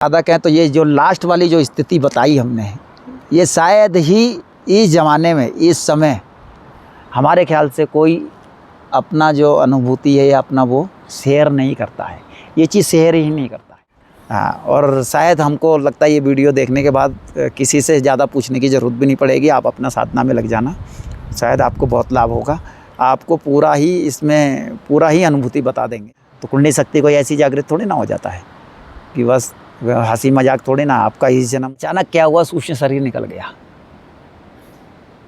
साधक हैं तो ये जो लास्ट वाली जो स्थिति बताई हमने, ये शायद ही इस ज़माने में, इस समय हमारे ख्याल से कोई अपना जो अनुभूति है या अपना वो शेयर नहीं करता है, ये चीज़ शेयर ही नहीं करता है। हाँ, और शायद हमको लगता है ये वीडियो देखने के बाद किसी से ज़्यादा पूछने की ज़रूरत भी नहीं पड़ेगी। आप अपना साधना में लग जाना, शायद आपको बहुत लाभ होगा। आपको पूरा ही इसमें पूरा ही अनुभूति बता देंगे। तो कुंडली शक्ति कोई ऐसी जागृत थोड़ी ना हो जाता है कि बस हंसी मजाक थोड़ी ना। आपका इस जन्म अचानक क्या हुआ, सूक्ष्म शरीर निकल गया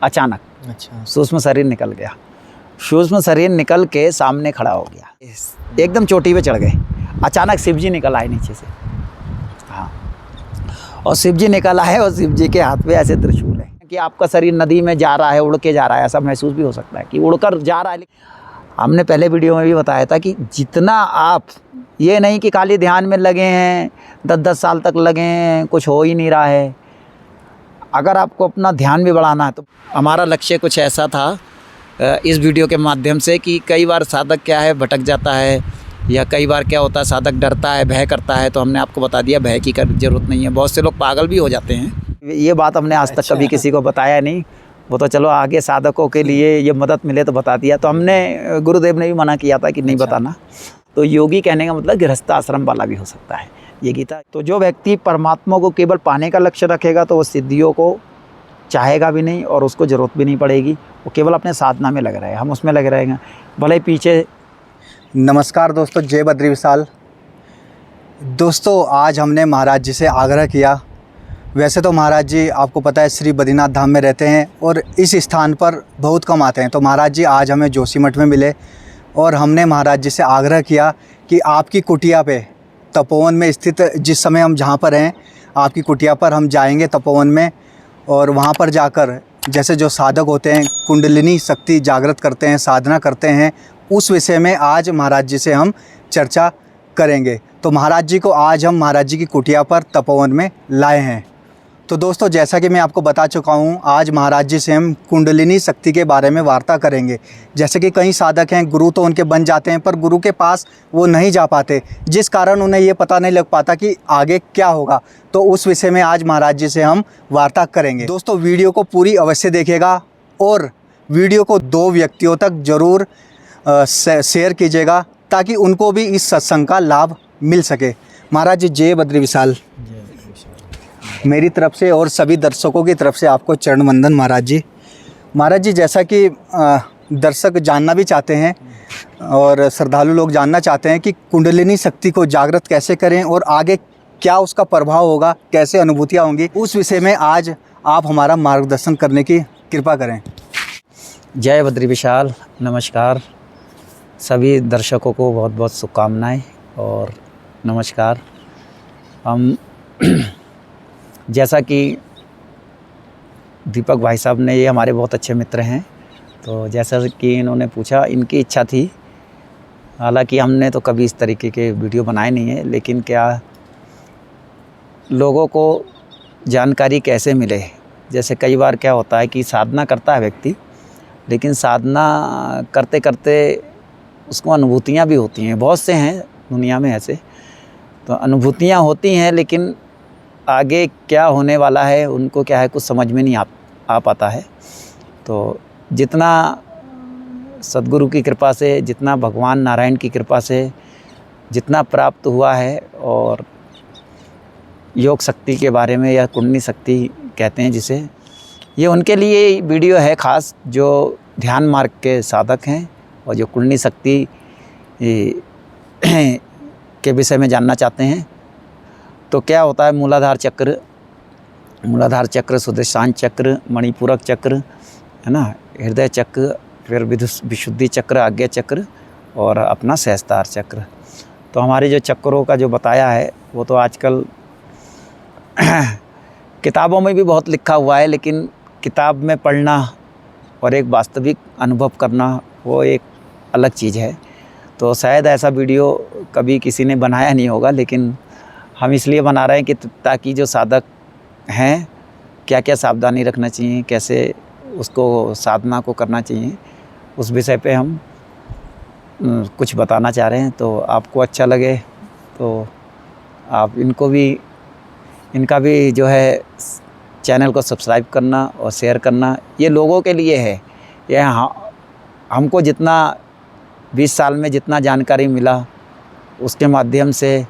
अचानक। अच्छा, सूक्ष्म शरीर निकल गया। सूक्ष्म शरीर निकल के सामने खड़ा हो गया, एकदम चोटी पे चढ़ गए। अचानक शिव जी निकल आए नीचे से। हाँ, और शिव जी निकल आए और शिव जी के हाथ में ऐसे त्रिशूल है कि आपका शरीर नदी में जा रहा है, उड़ के जा रहा है, ऐसा महसूस भी हो सकता है कि उड़कर जा रहा है। हमने पहले वीडियो में भी बताया था कि जितना आप, ये नहीं कि खाली ध्यान में लगे हैं, 10-10 साल तक लगे हैं, कुछ हो ही नहीं रहा है। अगर आपको अपना ध्यान भी बढ़ाना है तो हमारा लक्ष्य कुछ ऐसा था इस वीडियो के माध्यम से कि कई बार साधक क्या है भटक जाता है, या कई बार क्या होता है साधक डरता है, भय करता है। तो हमने आपको बता दिया भय की ज़रूरत नहीं है। बहुत से लोग पागल भी हो जाते हैं। ये बात हमने आज तक कभी किसी को बताया नहीं, वो तो चलो आगे साधकों के लिए ये मदद मिले तो बता दिया। तो हमने, गुरुदेव ने भी मना किया था कि नहीं बताना। तो योगी कहने का मतलब गृहस्थ आश्रम वाला भी हो सकता है ये गीता। तो जो व्यक्ति परमात्मा को केवल पाने का लक्ष्य रखेगा तो वो सिद्धियों को चाहेगा भी नहीं और उसको ज़रूरत भी नहीं पड़ेगी। वो केवल अपने साधना में लग रहे हैं, हम उसमें लगे रहेंगे भले ही पीछे। नमस्कार दोस्तों, जय बद्री विशाल। दोस्तों आज हमने महाराज जी से आग्रह किया। वैसे तो महाराज जी आपको पता है श्री बद्रीनाथ धाम में रहते हैं और इस स्थान पर बहुत कम आते हैं। तो महाराज जी आज हमें जोशीमठ में मिले और हमने महाराज जी से आग्रह किया कि आपकी कुटिया पे, तपोवन में स्थित, जिस समय हम जहाँ पर हैं आपकी कुटिया पर हम जाएंगे तपोवन में, और वहाँ पर जाकर जैसे जो साधक होते हैं कुंडलिनी शक्ति जागृत करते हैं, साधना करते हैं, उस विषय में आज महाराज जी से हम चर्चा करेंगे। तो महाराज जी को आज हम महाराज जी की कुटिया पर तपोवन में लाए हैं। तो दोस्तों जैसा कि मैं आपको बता चुका हूँ, आज महाराज जी से हम कुंडलिनी शक्ति के बारे में वार्ता करेंगे। जैसे कि कई साधक हैं, गुरु तो उनके बन जाते हैं पर गुरु के पास वो नहीं जा पाते, जिस कारण उन्हें ये पता नहीं लग पाता कि आगे क्या होगा। तो उस विषय में आज महाराज जी से हम वार्ता करेंगे। दोस्तों वीडियो को पूरी अवश्य देखिएगा और वीडियो को 2 व्यक्तियों तक ज़रूर शेयर कीजिएगा ताकि उनको भी इस सत्संग का लाभ मिल सके। महाराज जी जय बद्री विशाल। मेरी तरफ से और सभी दर्शकों की तरफ से आपको चरण वंदन। महाराज जी, जैसा कि दर्शक जानना भी चाहते हैं और श्रद्धालु लोग जानना चाहते हैं कि कुंडलिनी शक्ति को जागृत कैसे करें और आगे क्या उसका प्रभाव होगा, कैसे अनुभूतियाँ होंगी, उस विषय में आज आप हमारा मार्गदर्शन करने की कृपा करें। जय बद्री विशाल। नमस्कार सभी दर्शकों को, बहुत बहुत शुभकामनाएं और नमस्कार। हम जैसा कि दीपक भाई साहब ने, ये हमारे बहुत अच्छे मित्र हैं, तो जैसा कि इन्होंने पूछा, इनकी इच्छा थी, हालांकि हमने तो कभी इस तरीके के वीडियो बनाए नहीं है, लेकिन क्या लोगों को जानकारी कैसे मिले। जैसे कई बार क्या होता है कि साधना करता है व्यक्ति, लेकिन साधना करते करते उसको अनुभूतियाँ भी होती हैं। बहुत से हैं दुनिया में ऐसे, तो अनुभूतियाँ होती हैं लेकिन आगे क्या होने वाला है उनको क्या है कुछ समझ में नहीं आ पाता है। तो जितना सद्गुरु की कृपा से, जितना भगवान नारायण की कृपा से जितना प्राप्त हुआ है, और योग शक्ति के बारे में या कुंडली शक्ति कहते हैं जिसे, ये उनके लिए वीडियो है खास, जो ध्यान मार्ग के साधक हैं और जो कुंडली शक्ति के विषय में जानना चाहते हैं। तो क्या होता है, मूलाधार चक्र, सुदर्शन चक्र, मणिपूरक चक्र, है ना, हृदय चक्र, फिर विशुद्धि चक्र, आज्ञा चक्र और अपना सहस्त्रार चक्र। तो हमारे जो चक्रों का जो बताया है वो तो आजकल किताबों में भी बहुत लिखा हुआ है, लेकिन किताब में पढ़ना और एक वास्तविक अनुभव करना वो एक अलग चीज़ है। तो शायद ऐसा वीडियो कभी किसी ने बनाया नहीं होगा, लेकिन हम इसलिए बना रहे हैं कि ताकि जो साधक हैं क्या क्या सावधानी रखना चाहिए, कैसे उसको साधना को करना चाहिए, उस विषय पे हम कुछ बताना चाह रहे हैं। तो आपको अच्छा लगे तो आप इनको भी इनका भी जो है चैनल को सब्सक्राइब करना और शेयर करना, ये लोगों के लिए है। ये हमको जितना 20 साल में जितना जानकारी मिला उसके माध्यम से,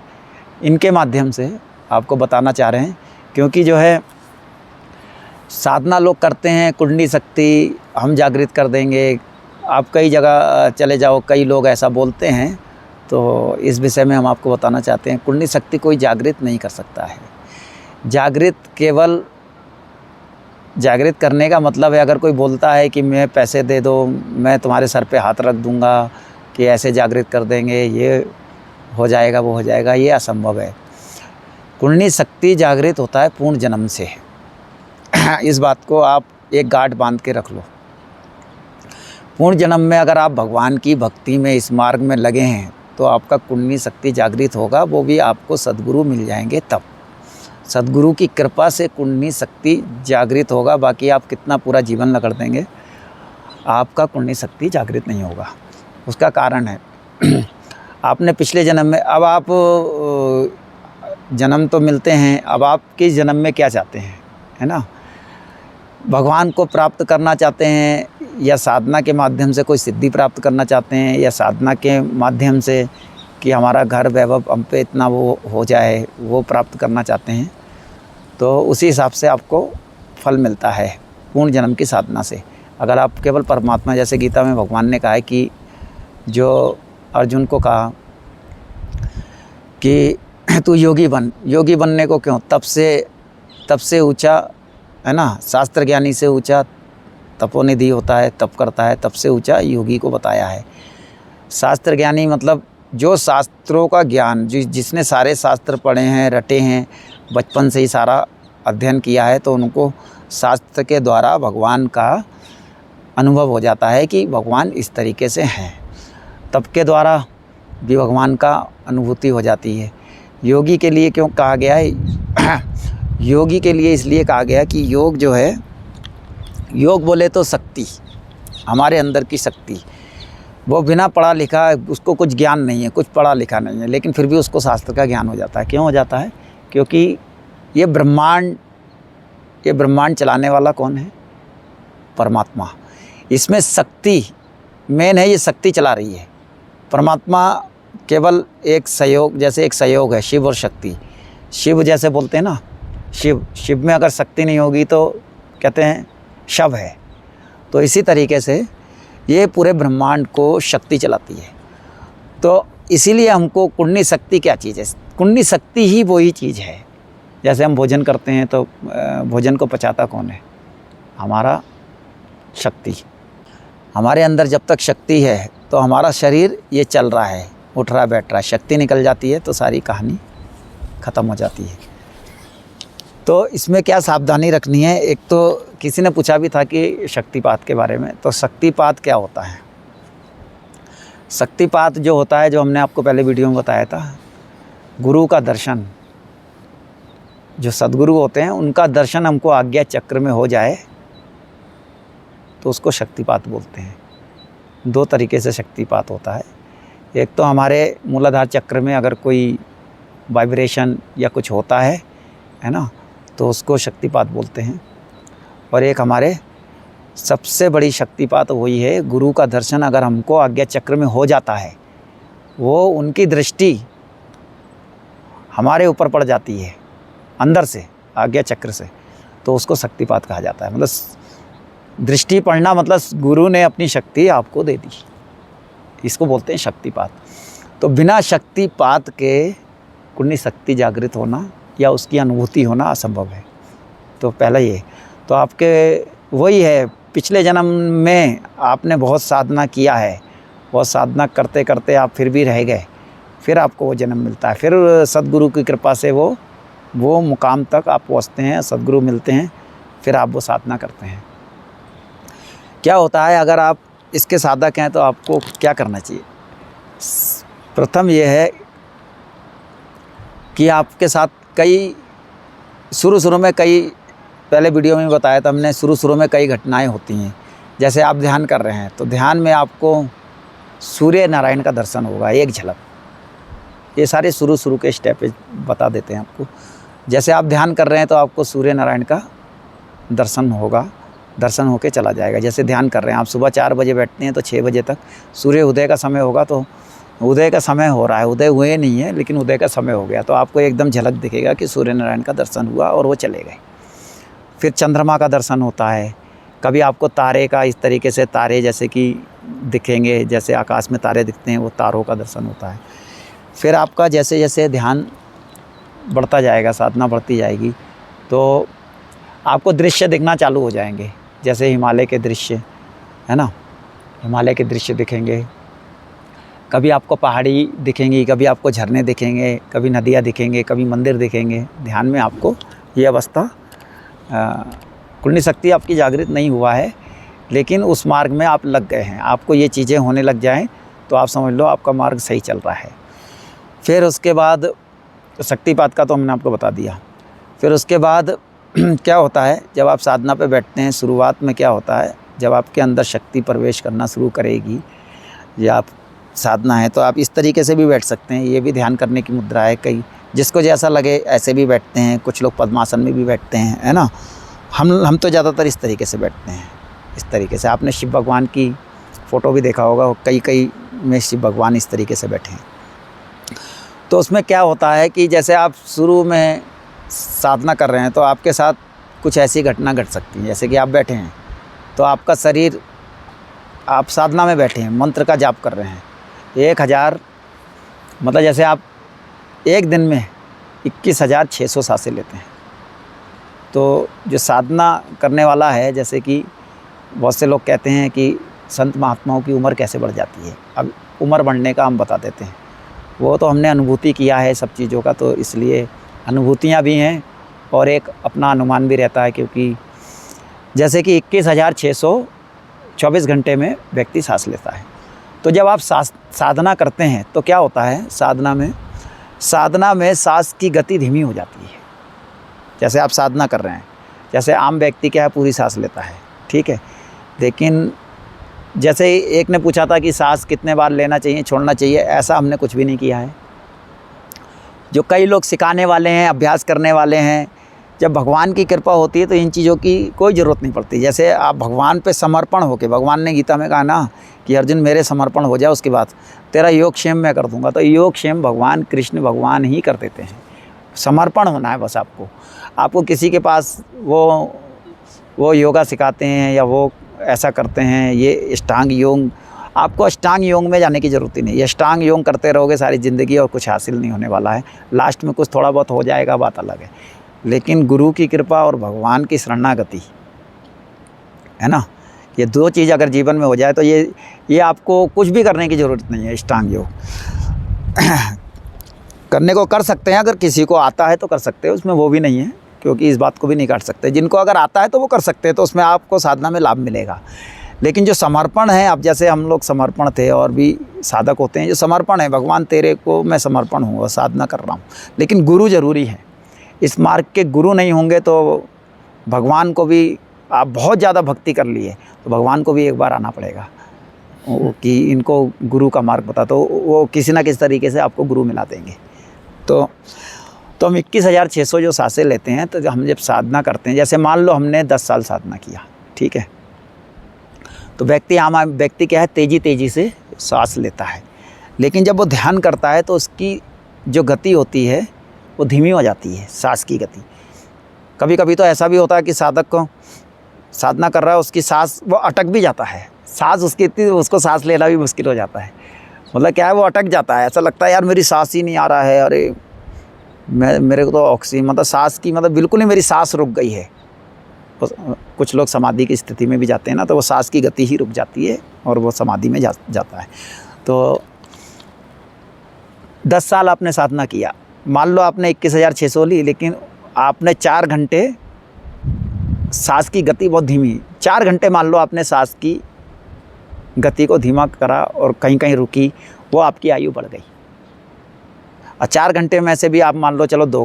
इनके माध्यम से आपको बताना चाह रहे हैं। क्योंकि जो है साधना लोग करते हैं, कुंडली शक्ति हम जागृत कर देंगे, आप कई जगह चले जाओ, कई लोग ऐसा बोलते हैं। तो इस विषय में हम आपको बताना चाहते हैं, कुंडली शक्ति कोई जागृत नहीं कर सकता है। जागृत करने का मतलब है, अगर कोई बोलता है कि मैं पैसे दे दो, मैं तुम्हारे सर पे हाथ रख दूंगा कि ऐसे जागृत कर देंगे, ये हो जाएगा, वो हो जाएगा, ये असंभव है। कुंडली शक्ति जागृत होता है पूर्ण जन्म से। इस बात को आप एक गांठ बांध के रख लो। पूर्ण जन्म में अगर आप भगवान की भक्ति में इस मार्ग में लगे हैं तो आपका कुंडली शक्ति जागृत होगा, वो भी आपको सद्गुरु मिल जाएंगे तब। सद्गुरु की कृपा से कुंडली शक्ति जागृत होगा, बाकी आप कितना पूरा जीवन लगा देंगे, आपका कुंडली शक्ति जागृत नहीं होगा। उसका कारण है आपने पिछले जन्म में, अब आप जन्म तो मिलते हैं, अब आप किस जन्म में क्या चाहते हैं, है ना? भगवान को प्राप्त करना चाहते हैं, या साधना के माध्यम से कोई सिद्धि प्राप्त करना चाहते हैं, या साधना के माध्यम से कि हमारा घर वैभव हम पे इतना वो हो जाए, वो प्राप्त करना चाहते हैं, तो उसी हिसाब से आपको फल मिलता है पूर्ण जन्म की साधना से। अगर आप केवल परमात्मा, जैसे गीता में भगवान ने कहा है कि जो अर्जुन को कहा कि तू योगी बन, योगी बनने को क्यों? तब से ऊंचा, है ना, शास्त्र ज्ञानी से ऊंचा तपोनिधि होता है, तप करता है, तब से ऊंचा योगी को बताया है। शास्त्र ज्ञानी मतलब जो शास्त्रों का ज्ञान, जिसने सारे शास्त्र पढ़े हैं, रटे हैं, बचपन से ही सारा अध्ययन किया है, तो उनको शास्त्र के द्वारा भगवान का अनुभव हो जाता है कि भगवान इस तरीके से हैं। तप के द्वारा भी भगवान का अनुभूति हो जाती है। योगी के लिए क्यों कहा गया है? योगी के लिए इसलिए कहा गया कि योग जो है, योग बोले तो शक्ति, हमारे अंदर की शक्ति, वो बिना पढ़ा लिखा, उसको कुछ ज्ञान नहीं है, कुछ पढ़ा लिखा नहीं है, लेकिन फिर भी उसको शास्त्र का ज्ञान हो जाता है। क्यों हो जाता है? क्योंकि ये ब्रह्मांड चलाने वाला कौन है? परमात्मा। इसमें शक्ति मेन है, ये शक्ति चला रही है। परमात्मा केवल एक सहयोग, जैसे एक सहयोग है शिव और शक्ति। शिव जैसे बोलते हैं ना, शिव में अगर शक्ति नहीं होगी तो कहते हैं शव है। तो इसी तरीके से ये पूरे ब्रह्मांड को शक्ति चलाती है। तो इसीलिए हमको कुंडली शक्ति क्या चीज़ है? कुंडली शक्ति ही वही चीज़ है। जैसे हम भोजन करते हैं तो भोजन को पचाता कौन है? हमारा शक्ति। हमारे अंदर जब तक शक्ति है तो हमारा शरीर ये चल रहा है, उठ रहा बैठ रहा है। शक्ति निकल जाती है तो सारी कहानी ख़त्म हो जाती है। तो इसमें क्या सावधानी रखनी है? एक तो किसी ने पूछा भी था कि शक्तिपात के बारे में, तो शक्तिपात क्या होता है? शक्तिपात जो होता है, जो हमने आपको पहले वीडियो में बताया था, गुरु का दर्शन, जो सद्गुरु होते हैं उनका दर्शन हमको आज्ञा चक्र में हो जाए तो उसको शक्तिपात बोलते हैं। दो तरीके से शक्तिपात होता है। एक तो हमारे मूलाधार चक्र में अगर कोई वाइब्रेशन या कुछ होता है ना, तो उसको शक्तिपात बोलते हैं। और एक हमारे सबसे बड़ी शक्तिपात वही है, गुरु का दर्शन अगर हमको आज्ञा चक्र में हो जाता है, वो उनकी दृष्टि हमारे ऊपर पड़ जाती है अंदर से, आज्ञा चक्र से, तो उसको शक्तिपात कहा जाता है। मतलब दृष्टि पड़ना, मतलब गुरु ने अपनी शक्ति आपको दे दी, इसको बोलते हैं शक्तिपात। तो बिना शक्तिपात के कुंडली शक्ति जागृत होना या उसकी अनुभूति होना असंभव है। तो पहला ये तो आपके वही है, पिछले जन्म में आपने बहुत साधना किया है, बहुत साधना करते करते आप फिर भी रह गए, फिर आपको वो जन्म मिलता है। फिर सद्गुरु की कृपा से वो मुकाम तक आप पहुँचते हैं, सद्गुरु मिलते हैं, फिर आप वो साधना करते हैं। क्या होता है, अगर आप इसके साधक हैं तो आपको क्या करना चाहिए? प्रथम ये है कि आपके साथ कई शुरू में कई, पहले वीडियो में बताया था हमने, शुरू में कई घटनाएं होती हैं। जैसे आप ध्यान कर रहे हैं तो ध्यान में आपको सूर्य नारायण का दर्शन होगा, एक झलक। ये सारे शुरू के स्टेप बता देते हैं आपको। जैसे आप ध्यान कर रहे हैं तो आपको सूर्य नारायण का दर्शन होगा, दर्शन होके चला जाएगा। जैसे ध्यान कर रहे हैं आप, सुबह 4 बजे बैठते हैं तो 6 बजे तक सूर्य उदय का समय होगा, तो उदय का समय हो रहा है, उदय हुए नहीं है लेकिन उदय का समय हो गया, तो आपको एकदम झलक दिखेगा कि सूर्य नारायण का दर्शन हुआ और वो चले गए। फिर चंद्रमा का दर्शन होता है, कभी आपको तारे का इस तरीके से, तारे जैसे कि दिखेंगे, जैसे आकाश में तारे दिखते हैं, वो तारों का दर्शन होता है। फिर आपका जैसे जैसे ध्यान बढ़ता जाएगा, साधना बढ़ती जाएगी, तो आपको दृश्य दिखना चालू हो जाएंगे। जैसे हिमालय के दृश्य है ना, हिमालय के दृश्य दिखेंगे, कभी आपको पहाड़ी दिखेंगी, कभी आपको झरने दिखेंगे, कभी नदियाँ दिखेंगे, कभी मंदिर दिखेंगे। ध्यान में आपको ये अवस्था, कुंडली शक्ति आपकी जागृत नहीं हुआ है लेकिन उस मार्ग में आप लग गए हैं, आपको ये चीज़ें होने लग जाएं तो आप समझ लो आपका मार्ग सही चल रहा है। फिर उसके बाद शक्तिपात का तो हमने आपको बता दिया। फिर उसके बाद क्या होता है, जब आप साधना पे बैठते हैं, शुरुआत में क्या होता है, जब आपके अंदर शक्ति प्रवेश करना शुरू करेगी, या आप साधना है तो आप इस तरीके से भी बैठ सकते हैं, ये भी ध्यान करने की मुद्रा है। कई जिसको जैसा लगे ऐसे भी बैठते हैं, कुछ लोग पद्मासन में भी बैठते हैं, है ना। हम तो ज़्यादातर इस तरीके से बैठते हैं। इस तरीके से आपने शिव भगवान की फ़ोटो भी देखा होगा, कई में शिव भगवान इस तरीके से बैठे हैं। तो उसमें क्या होता है कि जैसे आप शुरू में साधना कर रहे हैं तो आपके साथ कुछ ऐसी घटना घट सकती है, जैसे कि आप बैठे हैं तो आपका शरीर, आप साधना में बैठे हैं, मंत्र का जाप कर रहे हैं, 1000 मतलब जैसे आप एक दिन में 21,600 सांसें लेते हैं। तो जो साधना करने वाला है, जैसे कि बहुत से लोग कहते हैं कि संत महात्माओं की उम्र कैसे बढ़ जाती है, अब उम्र बढ़ने का हम बता देते हैं। वो तो हमने अनुभूति किया है सब चीज़ों का, तो इसलिए अनुभूतियाँ भी हैं और एक अपना अनुमान भी रहता है, क्योंकि जैसे कि 21,624 घंटे में व्यक्ति सांस लेता है। तो जब आप साधना करते हैं तो क्या होता है, साधना में सांस की गति धीमी हो जाती है। जैसे आप साधना कर रहे हैं, जैसे आम व्यक्ति क्या है, पूरी सांस लेता है, ठीक है, लेकिन जैसे एक ने पूछा था कि सांस कितने बार लेना चाहिए, छोड़ना चाहिए, ऐसा हमने कुछ भी नहीं किया है। जो कई लोग सिखाने वाले हैं, अभ्यास करने वाले हैं, जब भगवान की कृपा होती है तो इन चीज़ों की कोई ज़रूरत नहीं पड़ती। जैसे आप भगवान पे समर्पण होके, भगवान ने गीता में कहा ना कि अर्जुन मेरे समर्पण हो जाए, उसके बाद तेरा योगक्षेम मैं कर दूंगा। तो योगक्षेम भगवान कृष्ण भगवान ही कर देते हैं। समर्पण होना है बस आपको किसी के पास वो योगा सिखाते हैं या वो ऐसा करते हैं, ये अष्टांग योग, आपको अष्टांग योग में जाने की ज़रूरत ही नहीं है। अष्टांग योग करते रहोगे सारी ज़िंदगी और कुछ हासिल नहीं होने वाला है। लास्ट में कुछ थोड़ा बहुत हो जाएगा, बात अलग है, लेकिन गुरु की कृपा और भगवान की शरणागति है ना, ये दो चीज़ अगर जीवन में हो जाए तो ये आपको कुछ भी करने की ज़रूरत नहीं है। अष्टांग योग करने को कर सकते हैं, अगर किसी को आता है तो कर सकते हैं, उसमें वो भी नहीं है, क्योंकि इस बात को भी नहीं काट सकते। जिनको अगर आता है तो वो कर सकते हैं, तो उसमें आपको साधना में लाभ मिलेगा। लेकिन जो समर्पण है, अब जैसे हम लोग समर्पण थे और भी साधक होते हैं, जो समर्पण है, भगवान तेरे को मैं समर्पण हूँ और साधना कर रहा हूँ, लेकिन गुरु ज़रूरी है। इस मार्ग के गुरु नहीं होंगे तो भगवान को भी, आप बहुत ज़्यादा भक्ति कर लिए तो भगवान को भी एक बार आना पड़ेगा कि इनको गुरु का मार्ग बता, तो वो किसी ना किसी तरीके से आपको गुरु मिला देंगे। तो हम 21,600 जो सांसें लेते हैं, तो हम जब साधना करते हैं, जैसे मान लो हमने 10 साल साधना किया, ठीक है, तो व्यक्ति क्या है, तेज़ी से सांस लेता है, लेकिन जब वो ध्यान करता है तो उसकी जो गति होती है वो धीमी हो जाती है, सांस की गति। कभी कभी तो ऐसा भी होता है कि साधक को साधना कर रहा है, उसकी सांस वो अटक भी जाता है, सांस उसकी इतनी, उसको सांस लेना भी मुश्किल हो जाता है। मतलब क्या है, वो अटक जाता है, ऐसा लगता है यार मेरी सांस ही नहीं आ रहा है, अरे मेरे को तो ऑक्सीजन, मतलब सांस की, मतलब बिल्कुल ही मेरी सांस रुक गई है। कुछ लोग समाधि की स्थिति में भी जाते हैं ना, तो वो सांस की गति ही रुक जाती है और वो समाधि में जाता है। तो 10 साल आपने साधना किया, मान लो आपने 21,600 ली, लेकिन आपने 4 घंटे सांस की गति बहुत धीमी, 4 घंटे मान लो आपने सांस की गति को धीमा करा और कहीं कहीं रुकी, वो आपकी आयु बढ़ गई। और 4 घंटे में से भी आप मान लो चलो 2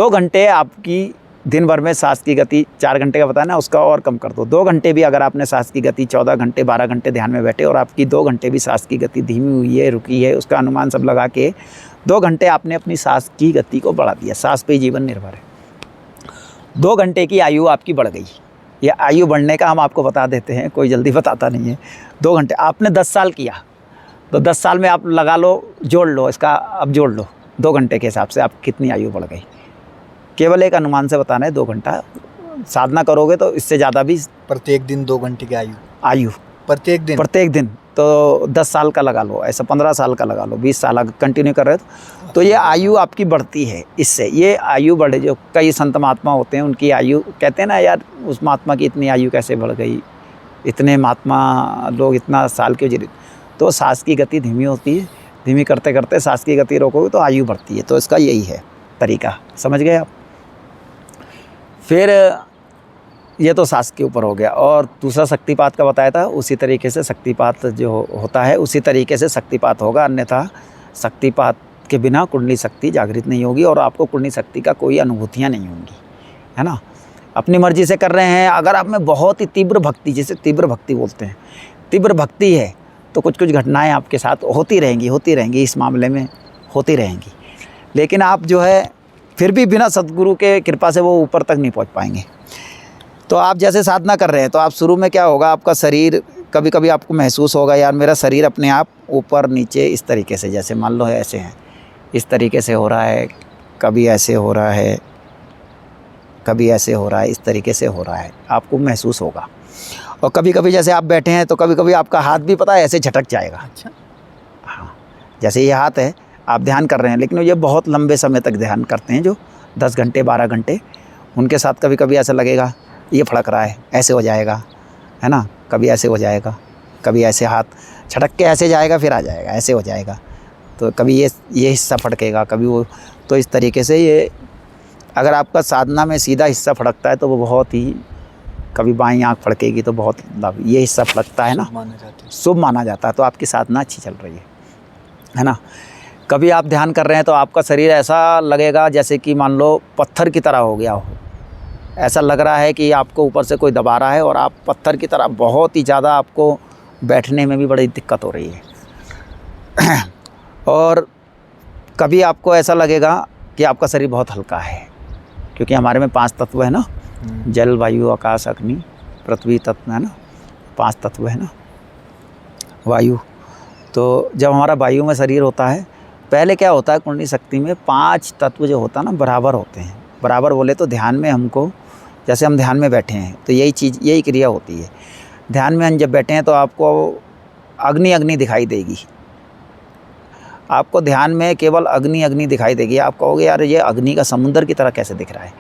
घंटे आपकी दिन भर में सांस की गति 4 घंटे का बताया ना, उसका और कम कर दो। 2 घंटे भी अगर आपने सांस की गति 14 घंटे 12 घंटे ध्यान में बैठे और आपकी 2 घंटे भी सांस की गति धीमी हुई है, रुकी है, उसका अनुमान सब लगा के 2 घंटे आपने अपनी सांस की गति को बढ़ा दिया। सांस पे ही जीवन निर्भर है। 2 घंटे की आयु आपकी बढ़ गई। ये आयु बढ़ने का हम आपको बता देते हैं, कोई जल्दी बताता नहीं है। 2 घंटे आपने 10 साल किया तो 10 साल में आप लगा लो, जोड़ लो इसका, अब जोड़ लो 2 घंटे के हिसाब से आप कितनी आयु बढ़ गई। केवल एक अनुमान से बताना है। 2 घंटा साधना करोगे तो इससे ज़्यादा भी। प्रत्येक दिन 2 घंटे की आयु प्रत्येक दिन तो 10 साल का लगा लो, ऐसा 15 साल का लगा लो, 20 साल अगर कंटिन्यू कर रहे हो तो ये आयु आपकी बढ़ती है। इससे ये आयु बढ़े। जो कई संत महात्मा होते हैं उनकी आयु, कहते हैं ना यार उस महात्मा की इतनी आयु कैसे बढ़ गई, इतने महात्मा लोग इतना साल क्यों जी। तो सांस की गति धीमी होती है, धीमी करते करते सांस की गति रोकोगे तो आयु बढ़ती है। तो इसका यही है तरीका, समझ गए आप। फिर ये तो सांस के ऊपर हो गया। और दूसरा शक्तिपात का बताया था, उसी तरीके से शक्तिपात जो होता है उसी तरीके से शक्तिपात होगा। अन्यथा शक्तिपात के बिना कुंडली शक्ति जागृत नहीं होगी और आपको कुंडली शक्ति का कोई अनुभूतियाँ नहीं होंगी, है ना। अपनी मर्जी से कर रहे हैं। अगर आप में बहुत ही तीव्र भक्ति, जिसे तीव्र भक्ति बोलते हैं, तीव्र भक्ति है तो कुछ कुछ घटनाएं आपके साथ होती रहेंगी, इस मामले में होती रहेंगी। लेकिन आप जो है फिर भी बिना सद्गुरु के कृपा से वो ऊपर तक नहीं पहुंच पाएंगे। तो आप जैसे साधना कर रहे हैं तो आप शुरू में क्या होगा, आपका शरीर कभी कभी आपको महसूस होगा यार मेरा शरीर अपने आप ऊपर नीचे इस तरीके से, जैसे मान लो ऐसे हैं, इस तरीके से हो रहा है, कभी ऐसे हो रहा है, कभी ऐसे हो रहा है, इस तरीके से हो रहा है, आपको महसूस होगा। और कभी कभी जैसे आप बैठे हैं तो कभी कभी आपका हाथ भी पता है ऐसे झटक जाएगा। अच्छा, हाँ, जैसे ये हाथ है, आप ध्यान कर रहे हैं लेकिन ये बहुत लंबे समय तक ध्यान करते हैं, जो 10 घंटे 12 घंटे, उनके साथ कभी कभी ऐसा लगेगा ये फड़क रहा है, ऐसे हो जाएगा, है ना, कभी ऐसे हो जाएगा, कभी ऐसे हाथ झटक के ऐसे जाएगा फिर आ जाएगा, ऐसे हो जाएगा, तो कभी ये हिस्सा फड़केगा, कभी वो। तो इस तरीके से ये, अगर आपका साधना में सीधा हिस्सा फड़कता है तो वो बहुत ही, कभी बाईं आँख फड़केगी तो बहुत लाभ, ये हिस्सा फड़कता है ना, शुभ माना जाता है, तो आपकी साधना अच्छी चल रही है ना। कभी आप ध्यान कर रहे हैं तो आपका शरीर ऐसा लगेगा जैसे कि मान लो पत्थर की तरह हो गया हो, ऐसा लग रहा है कि आपको ऊपर से कोई दबा रहा है और आप पत्थर की तरह, बहुत ही ज़्यादा आपको बैठने में भी बड़ी दिक्कत हो रही है। और कभी आपको ऐसा लगेगा कि आपका शरीर बहुत हल्का है, क्योंकि हमारे में 5 तत्व है ना, जल वायु आकाश अग्नि पृथ्वी तत्व है ना, 5 तत्व है ना, वायु। तो जब हमारा वायु में शरीर होता है, पहले क्या होता है कुंडली शक्ति में 5 तत्व जो होता है ना बराबर होते हैं। बराबर बोले तो ध्यान में हमको, जैसे हम ध्यान में बैठे हैं तो यही क्रिया होती है। ध्यान में हम जब बैठे हैं तो आपको अग्नि दिखाई देगी, आपको ध्यान में केवल अग्नि दिखाई देगी। आप कहोगे यार ये अग्नि का समुद्र की तरह कैसे दिख रहा है।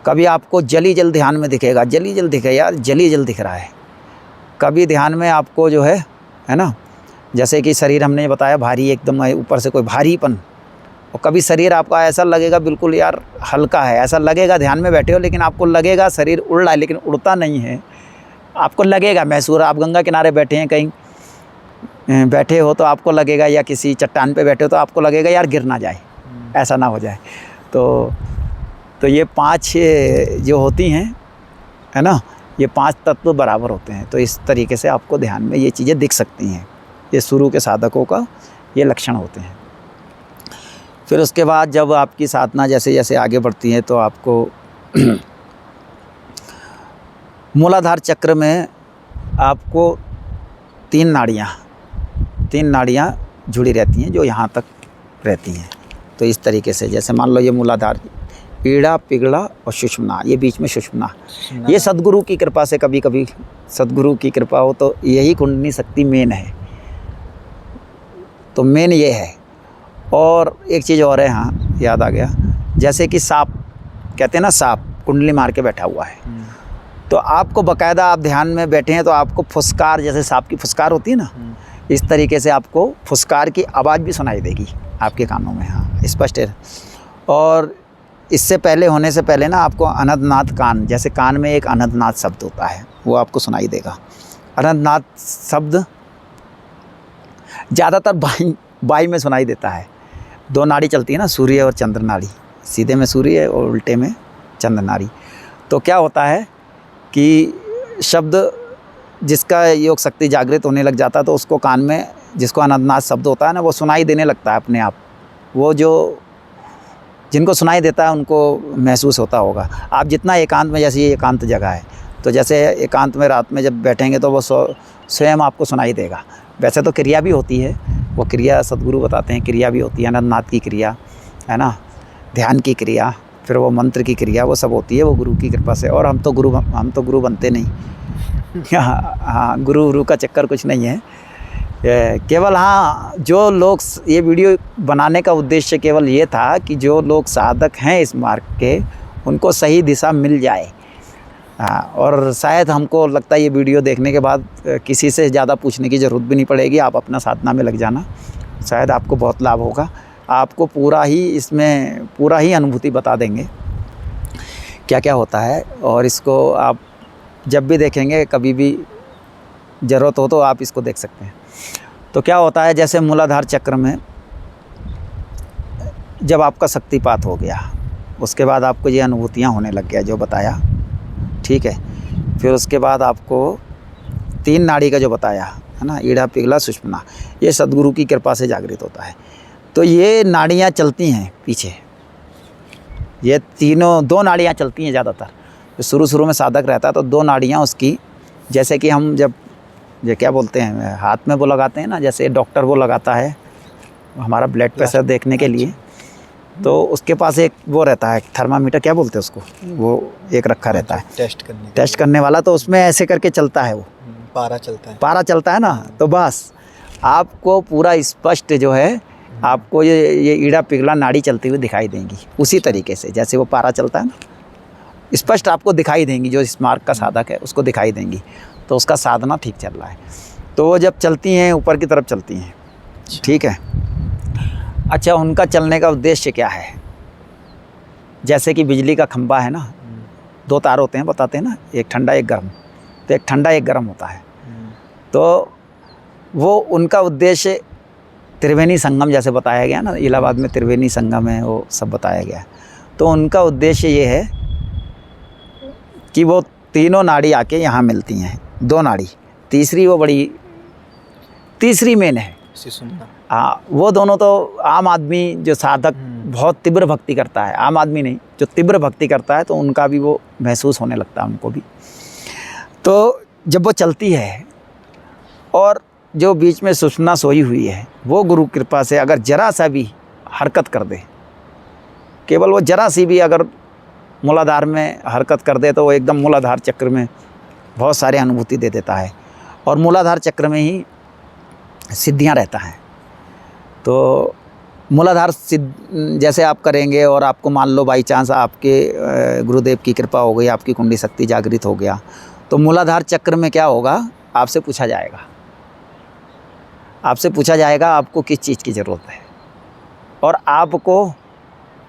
कभी आपको जल ही जल ध्यान में दिखेगा, जल ही जल दिखे यार, जल ही जल दिख रहा है। कभी ध्यान में आपको जो है ना, जैसे कि शरीर हमने बताया भारी, एकदम ऊपर से कोई भारीपन, और कभी शरीर आपका ऐसा लगेगा बिल्कुल यार हल्का है, ऐसा लगेगा ध्यान में बैठे हो लेकिन आपको लगेगा शरीर उड़ रहा है, लेकिन उड़ता नहीं है, आपको लगेगा महसूस। आप गंगा किनारे बैठे हैं, कहीं बैठे हो तो आपको लगेगा, या किसी चट्टान पे बैठे हो तो आपको लगेगा यार गिर ना जाए, ऐसा ना हो जाए। तो ये 5 जो होती हैं, है ना, ये 5 तत्व बराबर होते हैं। तो इस तरीके से आपको ध्यान में ये चीज़ें दिख सकती हैं। ये शुरू के साधकों का ये लक्षण होते हैं। फिर उसके बाद जब आपकी साधना जैसे जैसे आगे बढ़ती है तो आपको मूलाधार चक्र में आपको 3 नाड़ियाँ जुड़ी रहती हैं जो यहाँ तक रहती हैं। तो इस तरीके से जैसे मान लो ये मूलाधार, पीड़ा, पिघला और सुषुम्ना, ये बीच में सुषुम्ना, ये सद्गुरु की कृपा से, कभी कभी सद्गुरु की कृपा हो तो यही कुंडली शक्ति मेन है। तो मेन ये है। और एक चीज़ और है, हाँ याद आ गया, जैसे कि सांप, कहते हैं ना सांप कुंडली मार के बैठा हुआ है, तो आपको बाकायदा आप ध्यान में बैठे हैं तो आपको फुसकार, जैसे सांप की फुसकार होती है ना, इस तरीके से आपको फुसकार की आवाज़ भी सुनाई देगी आपके कानों में, हाँ स्पष्ट है। और इससे पहले, होने से पहले ना आपको अनंतनाद कान, जैसे कान में एक अनंतनाद शब्द होता है वो आपको सुनाई देगा। अनंतनाद शब्द ज़्यादातर बाई में सुनाई देता है। 2 नाड़ी चलती है ना, सूर्य और चंद्र नाड़ी, सीधे में सूर्य और उल्टे में चंद्रनारी। तो क्या होता है कि शब्द जिसका योग शक्ति जागृत होने लग जाता है तो उसको कान में, जिसको अनंतनाद शब्द होता है ना, वो सुनाई देने लगता है अपने आप। वो जो जिनको सुनाई देता है उनको महसूस होता होगा। आप जितना एकांत में, जैसे ये एकांत जगह है, तो जैसे एकांत में रात में जब बैठेंगे तो वो स्वयं आपको सुनाई देगा। वैसे तो क्रिया भी होती है, वो क्रिया सद्गुरु बताते हैं, क्रिया भी होती है, अनंतनाद की क्रिया है ना, ध्यान की क्रिया, फिर वो मंत्र की क्रिया, वो सब होती है, वो गुरु की कृपा से। और हम तो गुरु बनते नहीं। हाँ, गुरु का चक्कर कुछ नहीं है। केवल हाँ, जो लोग, ये वीडियो बनाने का उद्देश्य केवल ये था कि जो लोग साधक हैं इस मार्ग के, उनको सही दिशा मिल जाए। हाँ, और शायद हमको लगता है ये वीडियो देखने के बाद किसी से ज़्यादा पूछने की ज़रूरत भी नहीं पड़ेगी। आप अपना साधना में लग जाना, शायद आपको बहुत लाभ होगा। आपको पूरा ही अनुभूति बता देंगे क्या क्या होता है। और इसको आप जब भी देखेंगे, कभी भी ज़रूरत हो तो आप इसको देख सकते हैं। तो क्या होता है, जैसे मूलाधार चक्र में जब आपका शक्तिपात हो गया, उसके बाद आपको ये अनुभूतियाँ होने लग गया जो बताया, ठीक है। फिर उसके बाद आपको 3 नाड़ी का जो बताया है ना, ईड़ा पिघला सुषुम्ना, ये सद्गुरु की कृपा से जागृत होता है। तो ये नाड़ियाँ चलती हैं पीछे, ये तीनों 2 नाड़ियाँ चलती हैं ज़्यादातर। तो शुरू में साधक रहता है तो 2 नाड़ियाँ उसकी, जैसे कि हम जब ये क्या बोलते हैं, हाथ में वो लगाते हैं ना, जैसे डॉक्टर वो लगाता है हमारा ब्लड प्रेशर देखने के लिए, तो उसके पास एक वो रहता है, थर्मामीटर क्या बोलते हैं उसको, वो एक रखा रहता है टेस्ट करने वाला। तो उसमें ऐसे करके चलता है, वो पारा चलता है ना। तो बस आपको पूरा स्पष्ट जो है, आपको ये ईड़ा पिघला नाड़ी चलती हुई दिखाई देंगी, उसी तरीके से जैसे वो पारा चलता है ना, स्पष्ट आपको दिखाई देंगी। जो इस मार्ग का साधक है उसको दिखाई देंगी, तो उसका साधना ठीक चल रहा है। तो वो जब चलती हैं ऊपर की तरफ चलती हैं, ठीक है। अच्छा, उनका चलने का उद्देश्य क्या है? जैसे कि बिजली का खंभा है ना, 2 तार होते हैं, बताते हैं ना, एक ठंडा एक गर्म। तो एक ठंडा एक गर्म होता है। तो वो उनका उद्देश्य त्रिवेणी संगम, जैसे बताया गया ना, इलाहाबाद में त्रिवेणी संगम है, वो सब बताया गया है। तो उनका उद्देश्य ये है कि वो तीनों नाड़ी आके यहाँ मिलती हैं, 2 नाड़ी, तीसरी वो बड़ी, तीसरी मेन है। हाँ, वो दोनों तो आम आदमी जो साधक बहुत तीव्र भक्ति करता है, आम आदमी नहीं, जो तीव्र भक्ति करता है, तो उनका भी वो महसूस होने लगता है, उनको भी। तो जब वो चलती है और जो बीच में सुषुम्ना सोई हुई है, वो गुरु कृपा से अगर जरा सा भी हरकत कर दे, केवल वो जरा सी भी अगर मूलाधार में हरकत कर दे, तो वो एकदम मूलाधार चक्र में बहुत सारे अनुभूति दे देता है। और मूलाधार चक्र में ही सिद्धियां रहता है। तो मूलाधार जैसे आप करेंगे और आपको मान लो बाई चांस आपके गुरुदेव की कृपा हो गई, आपकी कुंडली शक्ति जागृत हो गया, तो मूलाधार चक्र में क्या होगा, आपसे पूछा जाएगा आपको किस चीज़ की ज़रूरत है। और आपको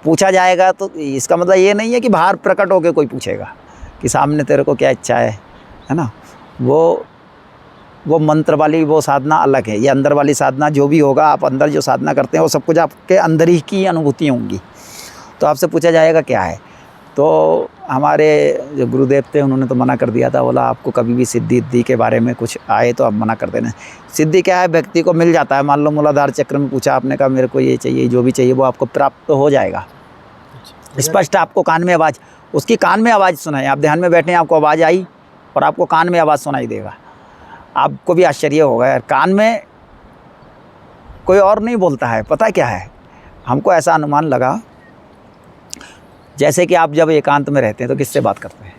पूछा जाएगा तो इसका मतलब ये नहीं है कि बाहर प्रकट होकर कोई पूछेगा कि सामने तेरे को क्या इच्छा है ना। वो मंत्र वाली वो साधना अलग है। ये अंदर वाली साधना जो भी होगा, आप अंदर जो साधना करते हैं वो सब कुछ आपके अंदर ही की अनुभूति होंगी। तो आपसे पूछा जाएगा क्या है। तो हमारे जो गुरुदेव थे उन्होंने तो मना कर दिया था, बोला आपको कभी भी सिद्धि के बारे में कुछ आए तो आप मना कर देना। सिद्धि क्या है, व्यक्ति को मिल जाता है। मान लो मूलाधार चक्र में पूछा आपने, कहा मेरे को ये चाहिए, जो भी चाहिए वो आपको प्राप्त तो हो जाएगा। स्पष्ट आपको कान में आवाज़, उसकी कान में आवाज़ सुनाई, आप ध्यान में बैठे हैं, आपको आवाज़ आई और आपको कान में आवाज़ सुनाई देगा। आपको भी आश्चर्य होगा, यार कान में कोई और नहीं बोलता है। पता क्या है, हमको ऐसा अनुमान लगा जैसे कि आप जब एकांत में रहते हैं तो किससे बात करते हैं?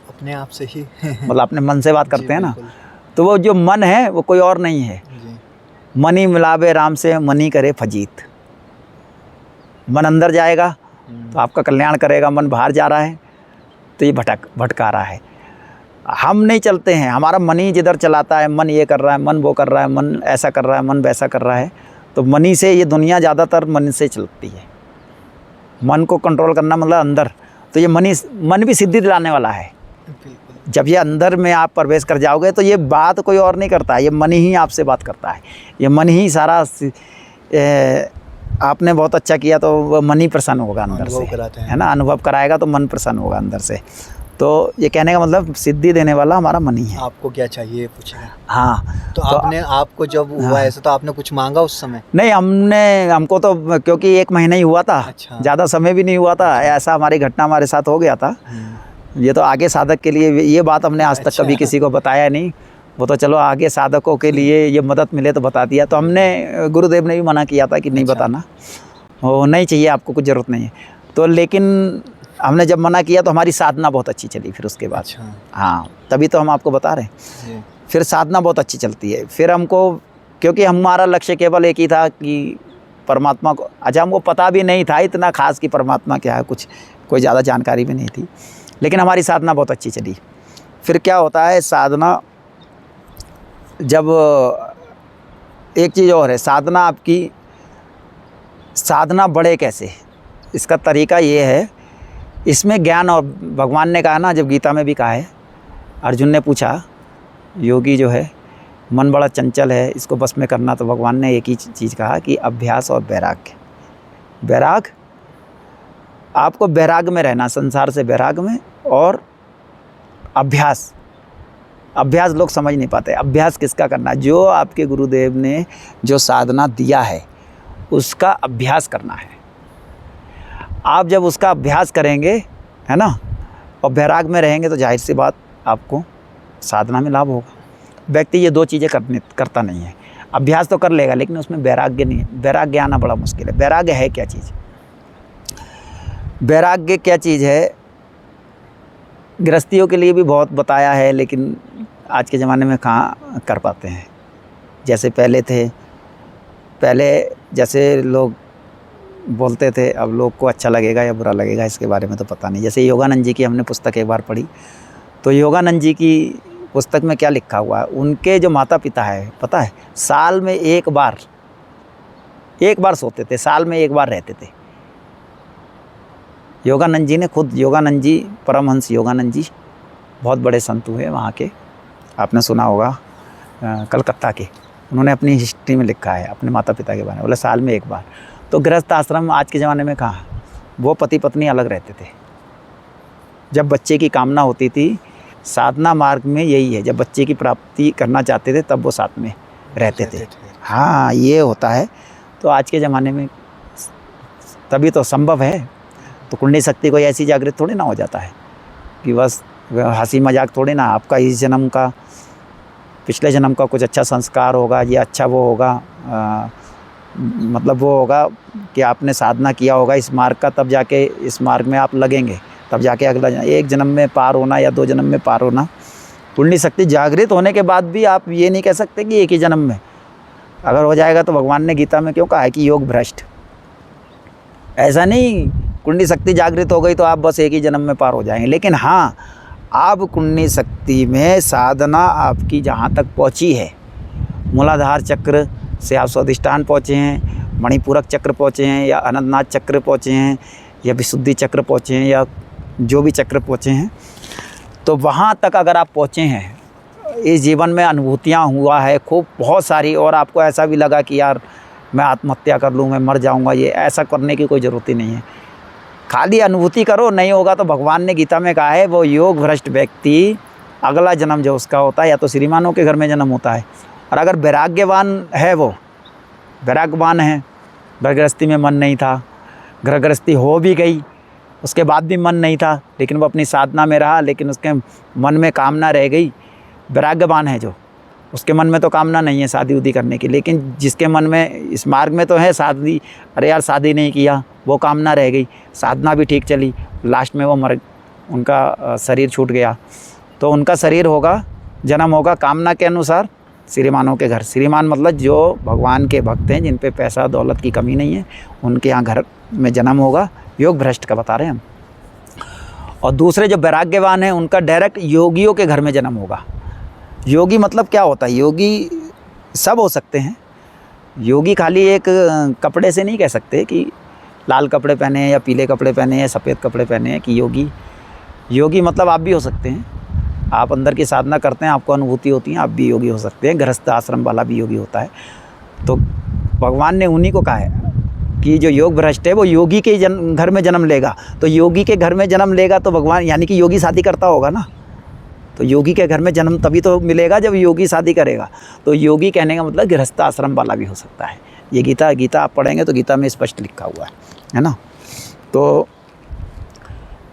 अपने आप से ही मतलब अपने मन से बात करते हैं ना। तो वो जो मन है वो कोई और नहीं है। मनी मिलावे राम से, मनी करे फजीत। मन अंदर जाएगा तो आपका कल्याण करेगा, मन बाहर जा रहा है तो ये भटका रहा है। हम नहीं चलते हैं, हमारा मन ही जिधर चलाता है। मन ये कर रहा है, मन वो कर रहा है, मन ऐसा कर रहा है, मन वैसा कर रहा है। तो मनी से ये दुनिया ज़्यादातर मन से चलती है। मन को कंट्रोल करना मतलब अंदर। तो ये मन भी सिद्धि दिलाने वाला है। जब ये अंदर में आप प्रवेश कर जाओगे तो ये बात कोई और नहीं करता है, ये मन ही आपसे बात करता है। ये मन ही सारा आपने बहुत अच्छा किया तो वो मन ही प्रसन्न होगा अंदर अनुभव से, कराते हैं। है ना, अनुभव कराएगा तो मन प्रसन्न होगा अंदर से। तो ये कहने का मतलब सिद्धि देने वाला हमारा मन ही है। आपको क्या चाहिए पूछेगा। हाँ, तो आपने आपको जब हुआ ऐसा तो आपने कुछ मांगा उस समय? नहीं, हमको तो क्योंकि 1 महीना ही हुआ था, अच्छा। ज़्यादा समय भी नहीं हुआ था, ऐसा हमारी घटना हमारे साथ हो गया था। ये तो आगे साधक के लिए ये बात हमने आज तक अच्छा। कभी किसी को बताया नहीं। वो तो चलो आगे साधकों के लिए ये मदद मिले तो बता दिया। तो हमने गुरुदेव ने भी मना किया था कि नहीं अच्छा। बताना, वो नहीं चाहिए आपको, कुछ ज़रूरत नहीं है। तो लेकिन हमने जब मना किया तो हमारी साधना बहुत अच्छी चली फिर उसके बाद। अच्छा। हाँ, तभी तो हम आपको बता रहे हैं। जी। फिर साधना बहुत अच्छी चलती है। फिर हमको, क्योंकि हमारा लक्ष्य केवल एक ही था कि परमात्मा को, अच्छा हमको पता भी नहीं था इतना खास कि परमात्मा क्या है, कुछ कोई ज़्यादा जानकारी भी नहीं थी, लेकिन हमारी साधना बहुत अच्छी चली। फिर क्या होता है, साधना जब, एक चीज़ और है, साधना आपकी, साधना बढ़े कैसे, इसका तरीका ये है, इसमें ज्ञान, और भगवान ने कहा ना, जब गीता में भी कहा है, अर्जुन ने पूछा योगी जो है मन बड़ा चंचल है, इसको बस में करना, तो भगवान ने एक ही चीज़ कहा कि अभ्यास और वैराग्य। वैराग, आपको वैराग में रहना, संसार से वैराग में, और अभ्यास, अभ्यास लोग समझ नहीं पाते। अभ्यास किसका करना, जो आपके गुरुदेव ने जो साधना दिया है उसका अभ्यास करना है। आप जब उसका अभ्यास करेंगे, है ना, और वैराग में रहेंगे, तो जाहिर सी बात आपको साधना में लाभ होगा। व्यक्ति ये 2 चीज़ें करता नहीं है, अभ्यास तो कर लेगा लेकिन उसमें वैराग्य नहीं है। वैराग्य आना बड़ा मुश्किल है। वैराग्य है क्या चीज़, वैराग्य क्या चीज़ है, गृहस्थियों के लिए भी बहुत बताया है, लेकिन आज के ज़माने में कहाँ कर पाते हैं। जैसे पहले थे, पहले जैसे लोग बोलते थे, अब लोग को अच्छा लगेगा या बुरा लगेगा इसके बारे में तो पता नहीं। जैसे योगानंद जी की हमने पुस्तक एक बार पढ़ी, तो योगानंद जी की पुस्तक में क्या लिखा हुआ है, उनके जो माता पिता है, पता है, साल में एक बार सोते थे, साल में एक बार रहते थे। योगानंद जी ने खुद, योगानंद जी, परमहंस योगानंद जी बहुत बड़े संत हुए वहाँ के, आपने सुना होगा, कलकत्ता के। उन्होंने अपनी हिस्ट्री में लिखा है अपने माता पिता के बारे में, बोले साल में एक बार। तो गृहस्थ आश्रम आज के ज़माने में कहाँ, वो पति पत्नी अलग रहते थे। जब बच्चे की कामना होती थी, साधना मार्ग में यही है, जब बच्चे की प्राप्ति करना चाहते थे तब वो साथ में रहते थे। हाँ, ये होता है। तो आज के ज़माने में तभी तो संभव है। तो कुंडली शक्ति कोई ऐसी जागृत थोड़ी ना हो जाता है कि बस हंसी मजाक थोड़ी ना। आपका इस जन्म का, पिछले जन्म का कुछ अच्छा संस्कार होगा, ये अच्छा वो होगा, मतलब वो होगा कि आपने साधना किया होगा इस मार्ग का, तब जाके इस मार्ग में आप लगेंगे, तब जाके अगला एक जन्म में पार होना या 2 जन्म में पार होना। कुंडली शक्ति जागृत होने के बाद भी आप ये नहीं कह सकते कि एक ही जन्म में अगर हो जाएगा। तो भगवान ने गीता में क्यों कहा है कि योग भ्रष्ट, ऐसा नहीं कुंडली शक्ति जागृत हो गई तो आप बस एक ही जन्म में पार हो जाएंगे। लेकिन हाँ, आप कुंडली शक्ति में साधना आपकी जहाँ तक पहुँची है, मूलाधार चक्र से आप स्वाधिष्ठान पहुँचे हैं, मणिपूरक चक्र पहुँचे हैं, या अनंतनाथ चक्र पहुँचे हैं, या विशुद्धि चक्र पहुँचे हैं, या जो भी चक्र पहुँचे हैं, तो वहाँ तक अगर आप पहुँचे हैं, इस जीवन में अनुभूतियाँ हुआ है खूब बहुत सारी, और आपको ऐसा भी लगा कि यार मैं आत्महत्या कर लूँ, मैं मर जाऊँगा, ये ऐसा करने की कोई ज़रूरत ही नहीं है। खाली अनुभूति करो, नहीं होगा तो भगवान ने गीता में कहा है, वो योग भ्रष्ट व्यक्ति अगला जन्म जो उसका होता है या तो श्रीमानों के घर में जन्म होता है, और अगर वैराग्यवान है, वो वैराग्यवान है, घर गृहस्थी में मन नहीं था, घर गृहस्थी हो भी गई, उसके बाद भी मन नहीं था, लेकिन वो अपनी साधना में रहा, लेकिन उसके मन में कामना रह गई। वैराग्यवान है जो, उसके मन में तो कामना नहीं है शादी उदी करने की, लेकिन जिसके मन में इस मार्ग में तो है शादी, अरे यार शादी नहीं किया, वो कामना रह गई, साधना भी ठीक चली, लास्ट में वो मर, उनका शरीर छूट गया। तो उनका शरीर होगा, जन्म होगा कामना के अनुसार श्रीमानों के घर। श्रीमान मतलब जो भगवान के भक्त हैं, जिन पे पैसा दौलत की कमी नहीं है, उनके यहाँ घर में जन्म होगा। योग भ्रष्ट का बता रहे हैं हम। और दूसरे जो वैराग्यवान हैं, उनका डायरेक्ट योगियों के घर में जन्म होगा। योगी मतलब क्या होता है, योगी सब हो सकते हैं। योगी खाली एक कपड़े से नहीं कह सकते कि लाल कपड़े पहने हैं या पीले कपड़े पहने हैं या सफ़ेद कपड़े पहने हैं कि योगी। योगी मतलब आप भी हो सकते हैं, आप अंदर की साधना करते हैं, आपको अनुभूति होती है, आप भी योगी हो सकते हैं। गृहस्थ आश्रम वाला भी योगी होता है। तो भगवान ने उन्हीं को कहा है, कि जो योग भ्रष्ट है वो योगी के घर में जन्म लेगा, तो योगी के घर में जन्म लेगा तो भगवान यानी कि योगी शादी करता होगा ना, तो योगी के घर में जन्म तभी तो मिलेगा जब योगी शादी करेगा। तो योगी कहने का मतलब गृहस्थ आश्रम वाला भी हो सकता है। ये गीता आप पढ़ेंगे तो गीता में स्पष्ट लिखा हुआ है ना। तो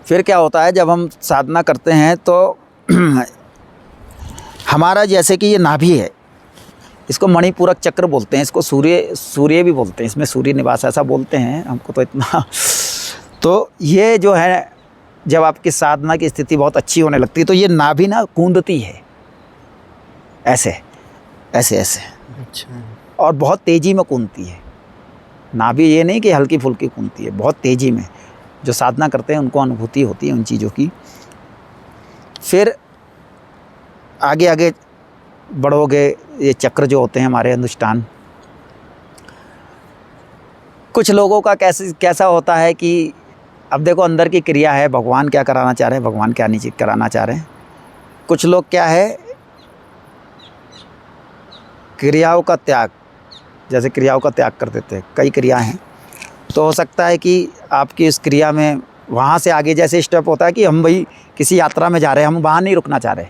फिर क्या होता है जब हम साधना करते हैं तो हमारा जैसे कि ये नाभि है, इसको मणिपूरक चक्र बोलते हैं, इसको सूर्य भी बोलते हैं, इसमें सूर्य निवास ऐसा बोलते हैं, हमको तो इतना तो ये जो है जब आपकी साधना की स्थिति बहुत अच्छी होने लगती है तो ये नाभि ना कूंदती है ऐसे ऐसे ऐसे, अच्छा। और बहुत तेज़ी में कूदती है नाभि, ये नहीं कि हल्की फुल्की कूदती है, बहुत तेज़ी में। जो साधना करते हैं उनको अनुभूति होती है उन चीज़ों की। फिर आगे आगे बढ़ोगे, ये चक्र जो होते हैं हमारे अनुष्ठान, कुछ लोगों का कैसा होता है कि अब देखो अंदर की क्रिया है, भगवान क्या कराना चाह रहे हैं, भगवान क्या नहीं कराना चाह रहे हैं। कुछ लोग क्या है क्रियाओं का त्याग, जैसे क्रियाओं का त्याग कर देते हैं, कई क्रिया हैं, तो हो सकता है कि आपकी इस क्रिया में वहाँ से आगे जैसे स्टेप होता है कि हम भाई किसी यात्रा में जा रहे हैं, हम वहाँ नहीं रुकना चाह रहे।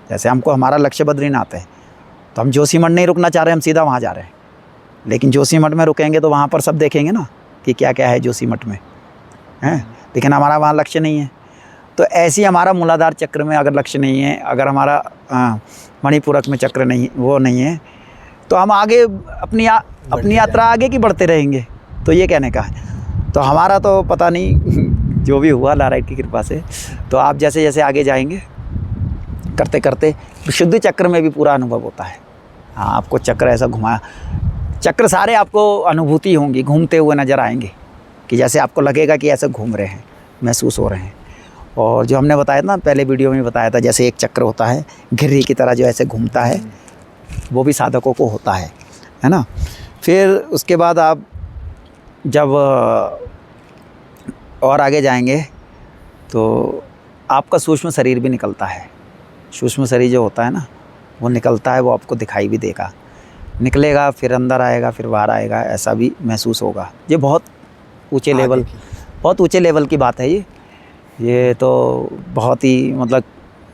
जैसे हमको हमारा लक्ष्य बद्रीनाथ है तो हम जोशीमठ नहीं रुकना चाह रहे, हम सीधा वहाँ जा रहे हैं। लेकिन जोशीमठ में रुकेंगे तो वहाँ पर सब देखेंगे ना कि क्या क्या है जोशीमठ में, हैं, लेकिन हमारा वहाँ लक्ष्य नहीं है। तो ऐसी हमारा मूलाधार चक्र में अगर लक्ष्य नहीं है, अगर हमारा मणिपूरक में चक्र नहीं, वो नहीं है, तो हम आगे अपनी यात्रा आगे की बढ़ते रहेंगे। तो ये कहने का है। तो हमारा तो पता नहीं जो भी हुआ नारायण की कृपा से, तो आप जैसे जैसे आगे जाएंगे करते करते शुद्ध चक्र में भी पूरा अनुभव होता है। हाँ, आपको चक्र ऐसा घुमाया, चक्र सारे आपको अनुभूति होंगी, घूमते हुए नज़र आएंगे कि जैसे आपको लगेगा कि ऐसे घूम रहे हैं, महसूस हो रहे हैं। और जो हमने बताया ना पहले वीडियो में बताया था, जैसे एक चक्र होता है घिर्री की तरह जो ऐसे घूमता है, वो भी साधकों को होता है ना। फिर उसके बाद आप जब और आगे जाएंगे तो आपका सूक्ष्म शरीर भी निकलता है। सूक्ष्म शरीर जो होता है ना वो निकलता है, वो आपको दिखाई भी देगा, निकलेगा, फिर अंदर आएगा, फिर बाहर आएगा, ऐसा भी महसूस होगा। ये बहुत ऊंचे लेवल की बात है। ये तो बहुत ही मतलब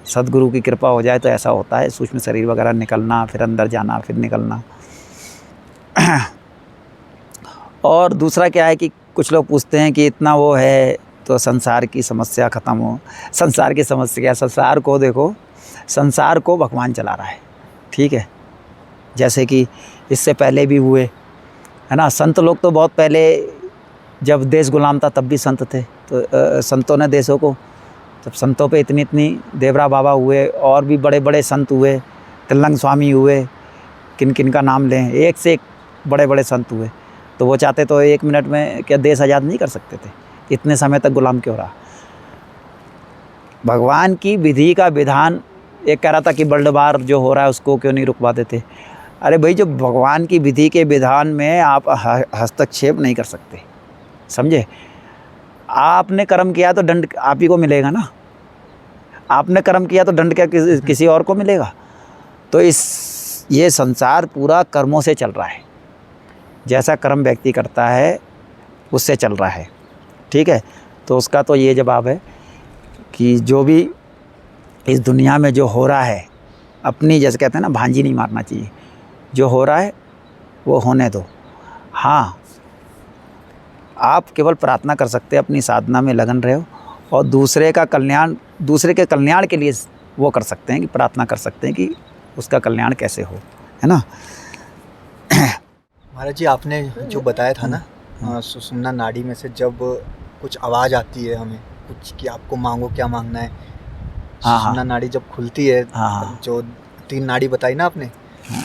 सद्गुरु की कृपा हो जाए तो ऐसा होता है, सूक्ष्म शरीर वगैरह निकलना, फिर अंदर जाना, फिर निकलना। और दूसरा क्या है कि कुछ लोग पूछते हैं कि इतना वो है तो संसार की समस्या ख़त्म हो। संसार की समस्या, संसार को देखो, संसार को भगवान चला रहा है, ठीक है। जैसे कि इससे पहले भी हुए, है ना, संत लोग तो बहुत पहले जब देश गुलाम था तब भी संत थे, तो संतों ने देशों को, जब संतों पे इतनी देवरा बाबा हुए, और भी बड़े बड़े संत हुए, तिलंग स्वामी हुए, किन किन का नाम लें, एक से एक बड़े बड़े संत हुए, तो वो चाहते तो 1 मिनट में क्या देश आज़ाद नहीं कर सकते थे, इतने समय तक गुलाम क्यों रहा। भगवान की विधि का विधान, एक कह रहा था कि वर्ल्ड वार जो हो रहा है उसको क्यों नहीं रुकवा देते। अरे भाई, जो भगवान की विधि के विधान में आप हस्तक्षेप नहीं कर सकते, समझे। आपने कर्म किया तो दंड आप ही को मिलेगा ना, आपने कर्म किया तो दंड क्या किसी और को मिलेगा। तो ये संसार पूरा कर्मों से चल रहा है, जैसा कर्म व्यक्ति करता है उससे चल रहा है, ठीक है। तो उसका तो ये जवाब है कि जो भी इस दुनिया में जो हो रहा है, अपनी जैसे कहते हैं ना भांजी नहीं मारना चाहिए, जो हो रहा है वो होने दो। हाँ, आप केवल प्रार्थना कर सकते हैं, अपनी साधना में लगन रहे हो, और दूसरे के कल्याण के लिए वो कर सकते हैं कि प्रार्थना कर सकते हैं कि उसका कल्याण कैसे हो, है ना। महाराज जी, आपने जो बताया था ना सुषुम्ना नाड़ी में से जब कुछ आवाज़ आती है हमें कुछ कि आपको मांगो, क्या मांगना है, सुषुम्ना नाड़ी जब खुलती है, जो 3 नाड़ी बताई ना आपने,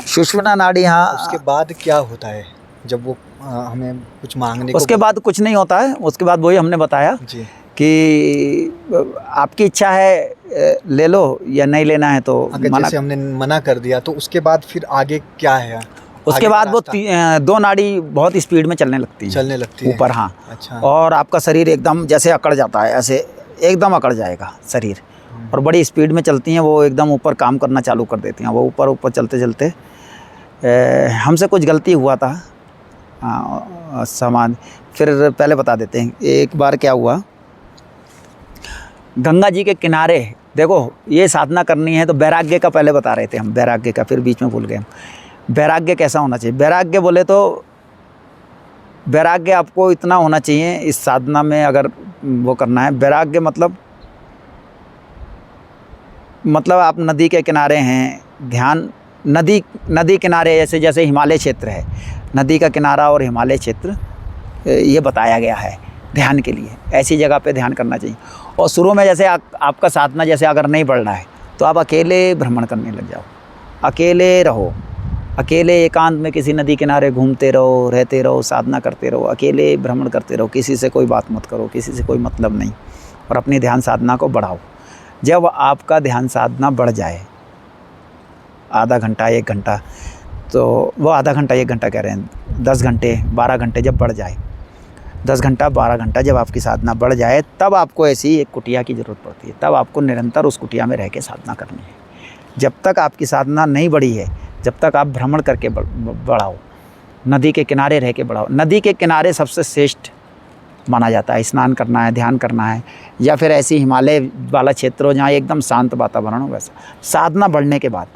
सुषुम्ना नाड़ी, हाँ, उसके बाद क्या होता है जब वो हमें कुछ मांगने उसके बाद कुछ नहीं होता है। उसके बाद वही हमने बताया जी कि आपकी इच्छा है ले लो, या नहीं लेना है तो जैसे हमने मना कर दिया तो उसके बाद फिर आगे क्या है। उसके बाद वो 2 नाड़ी बहुत स्पीड में चलने लगती है ऊपर। हाँ, अच्छा। और आपका शरीर एकदम जैसे अकड़ जाता है, ऐसे एकदम अकड़ जाएगा शरीर, और बड़ी स्पीड में चलती हैं वो, एकदम ऊपर काम करना चालू कर देती हैं। वो ऊपर चलते चलते हमसे कुछ गलती हुआ था, हाँ समाधि, फिर पहले बता देते हैं। एक बार क्या हुआ, गंगा जी के किनारे, देखो ये साधना करनी है तो वैराग्य का पहले बता रहे थे हम, वैराग्य का, फिर बीच में भूल गए हम। वैराग्य कैसा होना चाहिए? वैराग्य बोले तो वैराग्य आपको इतना होना चाहिए इस साधना में, अगर वो करना है। वैराग्य मतलब आप नदी के किनारे हैं, ध्यान नदी किनारे, जैसे हिमालय क्षेत्र है, नदी का किनारा और हिमालय क्षेत्र ये बताया गया है ध्यान के लिए। ऐसी जगह पे ध्यान करना चाहिए। और शुरू में जैसे आपका साधना जैसे अगर नहीं बढ़ रहा है तो आप अकेले भ्रमण करने लग जाओ, अकेले रहो, अकेले एकांत में किसी नदी किनारे घूमते रहो, रहते रहो, साधना करते रहो, अकेले भ्रमण करते रहो, किसी से कोई बात मत करो, किसी से कोई मतलब नहीं, और अपनी ध्यान साधना को बढ़ाओ। जब आपका ध्यान साधना बढ़ जाए, आधा घंटा 1 घंटा, तो वो आधा घंटा 1 घंटा कह रहे हैं, 10 घंटे 12 घंटे जब बढ़ जाए, 10 घंटा 12 घंटा जब आपकी साधना बढ़ जाए, तब आपको ऐसी एक कुटिया की ज़रूरत पड़ती है। तब आपको निरंतर उस कुटिया में रह के साधना करनी है। जब तक आपकी साधना नहीं बढ़ी है, जब तक आप भ्रमण करके बढ़ाओ, नदी के किनारे रह के बढ़ाओ। नदी के किनारे सबसे श्रेष्ठ माना जाता है। स्नान करना है, ध्यान करना है, या फिर ऐसी हिमालय वाला क्षेत्र हो जहाँ एकदम शांत वातावरण हो, वैसा साधना बढ़ने के बाद।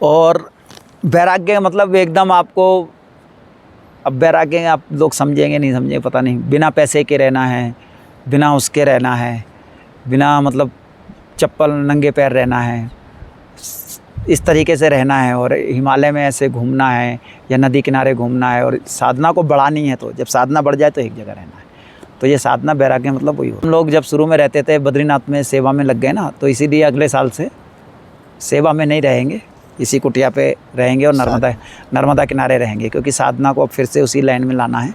और वैराग्य मतलब एकदम आपको, अब वैराग्य आप लोग समझेंगे नहीं समझेंगे पता नहीं, बिना पैसे के रहना है, बिना उसके रहना है, बिना मतलब चप्पल नंगे पैर रहना है, इस तरीके से रहना है, और हिमालय में ऐसे घूमना है या नदी किनारे घूमना है, और साधना को बढ़ानी है। तो जब साधना बढ़ जाए तो एक जगह रहना है। तो ये साधना वैराग्य मतलब वही हो। हम लोग जब शुरू में रहते थे बद्रीनाथ में, सेवा में लग गए ना, तो इसीलिए अगले साल से सेवा में नहीं रहेंगे, इसी कुटिया पे रहेंगे और नर्मदा किनारे रहेंगे, क्योंकि साधना को अब फिर से उसी लाइन में लाना है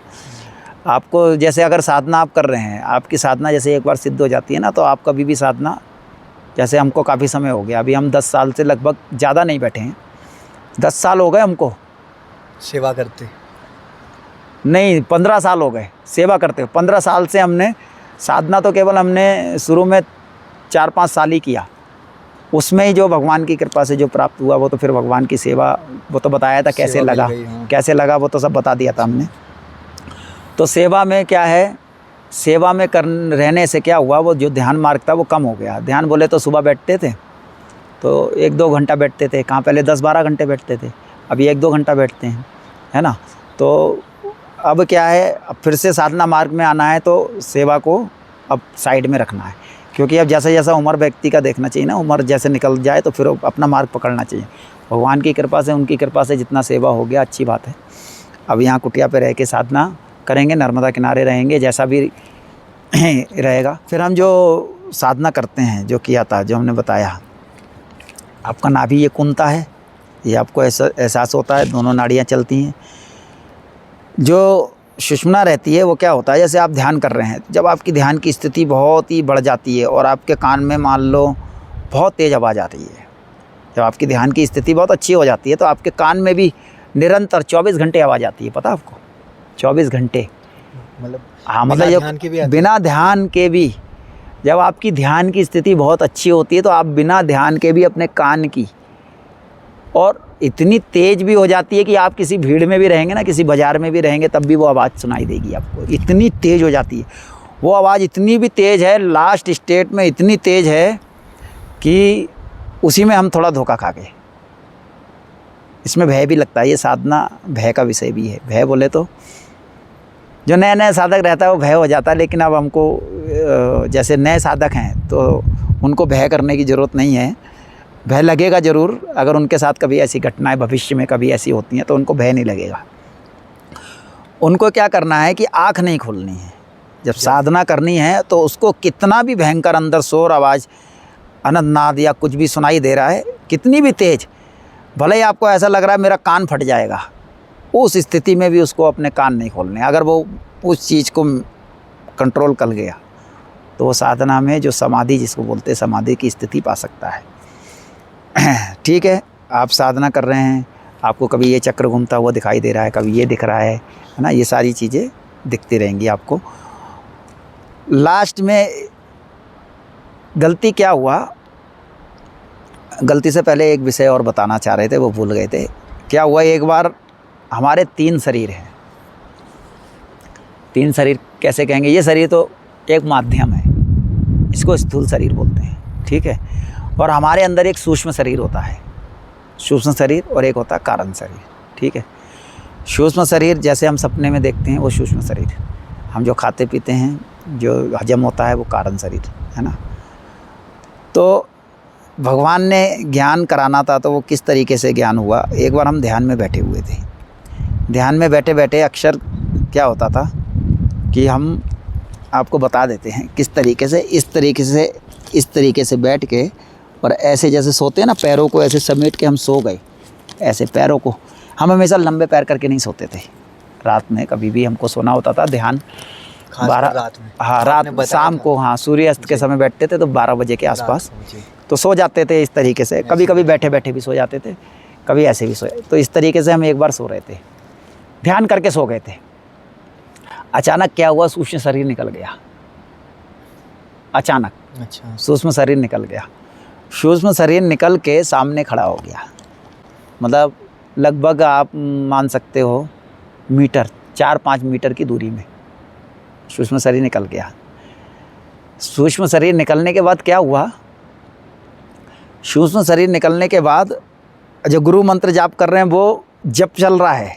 आपको। जैसे अगर साधना आप कर रहे हैं, आपकी साधना जैसे एक बार सिद्ध हो जाती है ना, तो आप कभी भी साधना, जैसे हमको काफ़ी समय हो गया, अभी हम 10 साल से लगभग, ज़्यादा नहीं बैठे हैं, 10 साल हो गए हमको सेवा करते, नहीं 15 साल हो गए सेवा करते। 15 साल से हमने साधना तो केवल हमने शुरू में 4-5 साल ही किया, उसमें ही जो भगवान की कृपा से जो प्राप्त हुआ वो तो फिर भगवान की सेवा, वो तो बताया था कैसे लगा, कैसे लगा वो तो सब बता दिया था हमने। तो सेवा में क्या है, सेवा में रहने से क्या हुआ, वो जो ध्यान मार्ग था वो कम हो गया। ध्यान बोले तो सुबह बैठते थे तो 1-2 घंटा बैठते थे, कहाँ पहले 10-12 घंटे बैठते थे, अभी 1-2 घंटा बैठते हैं, है ना। तो अब क्या है, अब फिर से साधना मार्ग में आना है तो सेवा को अब साइड में रखना है, क्योंकि अब जैसा जैसा उम्र व्यक्ति का देखना चाहिए ना, उम्र जैसे निकल जाए तो फिर अपना मार्ग पकड़ना चाहिए। भगवान की कृपा से, उनकी कृपा से जितना सेवा हो गया अच्छी बात है। अब यहाँ कुटिया पे रह के साधना करेंगे, नर्मदा किनारे रहेंगे, जैसा भी रहेगा। फिर हम जो साधना करते हैं, जो किया था, जो हमने बताया, आपका नाभि ये कुंता है, ये आपको एहसास होता है, दोनों नाड़ियाँ चलती हैं। जो सुषुम्ना रहती है वो क्या होता है, जैसे आप ध्यान कर रहे हैं, जब आपकी ध्यान की स्थिति बहुत ही बढ़ जाती है और आपके कान में मान लो बहुत तेज़ आवाज़ आती है, जब आपकी ध्यान की स्थिति बहुत अच्छी हो जाती है तो आपके कान में भी निरंतर 24 घंटे आवाज़ आती है, पता आपको? 24 घंटे, मतलब हाँ, मतलब बिना ध्यान के भी, जब आपकी ध्यान की स्थिति बहुत अच्छी होती है तो आप बिना ध्यान के भी अपने कान की, और इतनी तेज़ भी हो जाती है कि आप किसी भीड़ में भी रहेंगे ना, किसी बाज़ार में भी रहेंगे, तब भी वो आवाज़ सुनाई देगी आपको, इतनी तेज़ हो जाती है वो आवाज़। इतनी भी तेज़ है, लास्ट स्टेट में इतनी तेज़ है कि उसी में हम थोड़ा धोखा खा गए। इसमें भय भी लगता है, ये साधना भय का विषय भी है। भय बोले तो जो नए नए साधक रहता है वो भय हो जाता है, लेकिन अब हमको जैसे नए साधक हैं तो उनको भय करने की ज़रूरत नहीं है। भय लगेगा ज़रूर, अगर उनके साथ कभी ऐसी घटनाएं भविष्य में कभी ऐसी होती हैं तो उनको भय नहीं लगेगा। उनको क्या करना है कि आँख नहीं खोलनी है। जब साधना करनी है तो उसको कितना भी भयंकर अंदर शोर, आवाज़, अनंतनाद या कुछ भी सुनाई दे रहा है, कितनी भी तेज़, भले ही आपको ऐसा लग रहा है मेरा कान फट जाएगा, उस स्थिति में भी उसको अपने कान नहीं खोलने। अगर वो उस चीज़ को कंट्रोल कर गया तो वो साधना में जो समाधि, जिसको बोलते हैं समाधि की स्थिति, पा सकता है। ठीक है, आप साधना कर रहे हैं, आपको कभी ये चक्र घूमता हुआ दिखाई दे रहा है, कभी ये दिख रहा है ना, ये सारी चीज़ें दिखती रहेंगी आपको। लास्ट में गलती क्या हुआ, गलती से पहले एक विषय और बताना चाह रहे थे, वो भूल गए थे। क्या हुआ, एक बार हमारे 3 शरीर हैं। 3 शरीर कैसे कहेंगे, ये शरीर तो एक माध्यम है, इसको स्थूल शरीर बोलते हैं, ठीक है। और हमारे अंदर एक सूक्ष्म शरीर होता है, सूक्ष्म शरीर, और एक होता है कारण शरीर, ठीक है। सूक्ष्म शरीर जैसे हम सपने में देखते हैं वो सूक्ष्म शरीर, हम जो खाते पीते हैं, जो हजम होता है वो कारण शरीर है ना। तो भगवान ने ज्ञान कराना था, तो वो किस तरीके से ज्ञान हुआ। एक बार हम ध्यान में बैठे हुए थे, ध्यान में बैठे बैठे अक्सर क्या होता था कि हम आपको बता देते हैं किस तरीके से, इस तरीके से बैठ के, और ऐसे जैसे सोते हैं ना, पैरों को ऐसे समेट के हम सो गए, ऐसे पैरों को, हम हमेशा लंबे पैर करके नहीं सोते थे। रात में कभी भी हमको सोना होता था, ध्यान 12 रात में, हाँ रात शाम को, हाँ सूर्यास्त के समय बैठते थे, तो 12 बजे के आसपास तो सो जाते थे। इस तरीके से कभी कभी बैठे बैठे भी सो जाते थे, कभी ऐसे भी सोए। तो इस तरीके से हम एक बार सो रहे थे, ध्यान करके सो गए थे। अचानक क्या हुआ, सूक्ष्म शरीर निकल गया, अचानक। अच्छा। सूक्ष्म शरीर निकल गया, सूक्ष्म शरीर निकल के सामने खड़ा हो गया। मतलब लगभग आप मान सकते हो मीटर, 4-5 मीटर की दूरी में सूक्ष्म शरीर निकल गया। सूक्ष्म शरीर निकलने के बाद क्या हुआ, सूक्ष्म शरीर निकलने के बाद जो गुरु मंत्र जाप कर रहे हैं वो जप चल रहा है,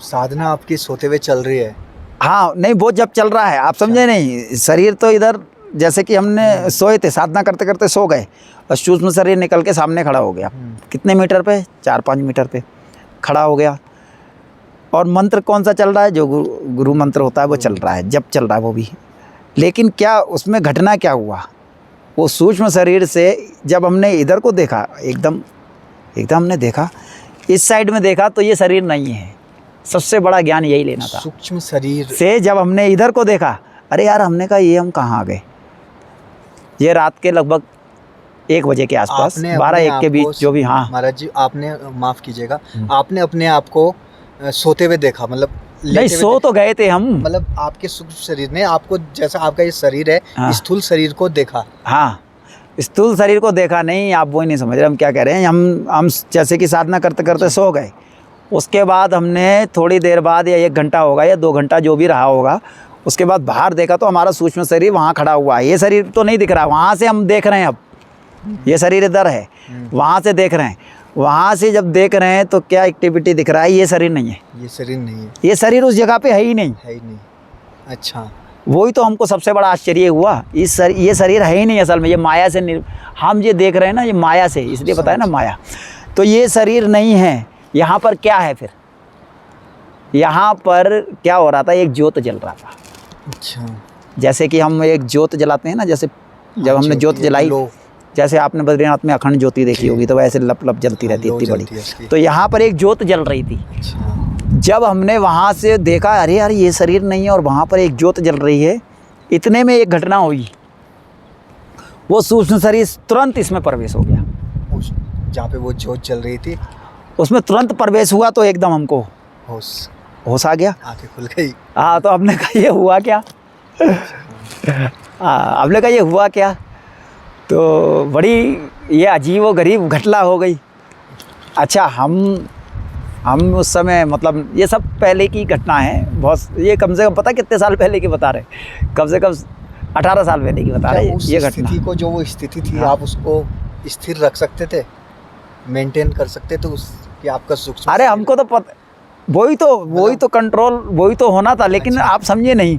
साधना आपकी सोते हुए चल रही है। हाँ नहीं वो जब चल रहा है, आप समझे नहीं। शरीर तो इधर जैसे कि हमने सोए थे, साधना करते करते सो गए, और सूक्ष्म शरीर निकल के सामने खड़ा हो गया। कितने मीटर पे, 4-5 मीटर पे खड़ा हो गया। और मंत्र कौन सा चल रहा है, जो गुरु मंत्र होता है वो चल रहा है, जब चल रहा है वो भी। लेकिन क्या उसमें घटना क्या हुआ, वो सूक्ष्म शरीर से जब हमने इधर को देखा, एकदम हमने देखा, इस साइड में देखा, तो ये शरीर नहीं है। सबसे बड़ा ज्ञान यही लेना था। सूक्ष्म शरीर से जब हमने इधर को देखा, अरे यार, हमने कहा ये हम कहाँ आ गए। ये रात के लगभग 1 बजे के आसपास, 12-1 के बीच जो भी। हाँ महाराज जी, आपने माफ़ कीजिएगा, आपने अपने आप को सोते हुए देखा, मतलब नहीं सो तो गए थे हम, मतलब आपके सूक्ष्म शरीर ने आपको, जैसा आपका ये शरीर है, हाँ। स्थूल शरीर को देखा। हाँ स्थूल शरीर को देखा नहीं, आप वो ही नहीं समझ रहे हम क्या कह रहे हैं। हम जैसे कि साधना करते करते सो गए। उसके बाद हमने थोड़ी देर बाद, या 1 घंटा होगा या 2 घंटा जो भी रहा होगा, उसके बाद बाहर देखा तो हमारा सूक्ष्म शरीर वहाँ खड़ा हुआ है। ये शरीर तो नहीं दिख रहा, वहाँ से हम देख रहे हैं। अब ये शरीर इधर है, वहाँ से देख रहे हैं। वहाँ से जब देख रहे हैं तो क्या एक्टिविटी दिख रहा है, ये शरीर नहीं है, ये शरीर नहीं है, ये शरीर उस जगह पे है ही नहीं। अच्छा, वही तो हमको सबसे बड़ा आश्चर्य हुआ, ये शरीर है ही नहीं असल में। ये माया से हम ये देख रहे हैं ना, ये माया से, इसलिए बताया ना माया। तो ये शरीर नहीं है। यहाँ पर क्या है फिर, यहाँ पर क्या हो रहा था, एक ज्योत जल रहा था। अच्छा, जैसे कि हम एक ज्योत जलाते हैं ना, जैसे जब हमने ज्योत जलाई, जैसे आपने बद्रीनाथ में अखंड ज्योति देखी होगी, तो वैसे लप लप जलती रहती है, इतनी बड़ी। तो यहाँ पर एक ज्योत जल रही थी। जब हमने वहाँ से देखा, अरे यार ये शरीर नहीं है, और वहाँ पर एक ज्योत जल रही है, इतने में एक घटना हुई। वो सूक्ष्म शरीर तुरंत इसमें प्रवेश हो गया, जहाँ पे वो ज्योत चल रही थी, उसमें तुरंत प्रवेश हुआ। तो एकदम हमको होश आ गया, आंखें खुल गई। हाँ, तो हमने कहा ये हुआ क्या। हाँ, हमने कहा ये हुआ क्या। तो बड़ी ये अजीब व गरीब घटना हो गई। अच्छा, हम उस समय, मतलब ये सब पहले की घटना है बहुत, ये कम से कम पता कितने साल पहले की बता रहे, कम से कम 18 साल पहले की बता रहे ये घटना। स्थिति को, जो वो स्थिति थी, हाँ। आप उसको स्थिर रख सकते थे, मेंटेन कर सकते थे कि आपका सूक्ष्म। अरे हमको तो पता, वही तो कंट्रोल, वही तो होना था। लेकिन अच्छा। आप समझे नहीं,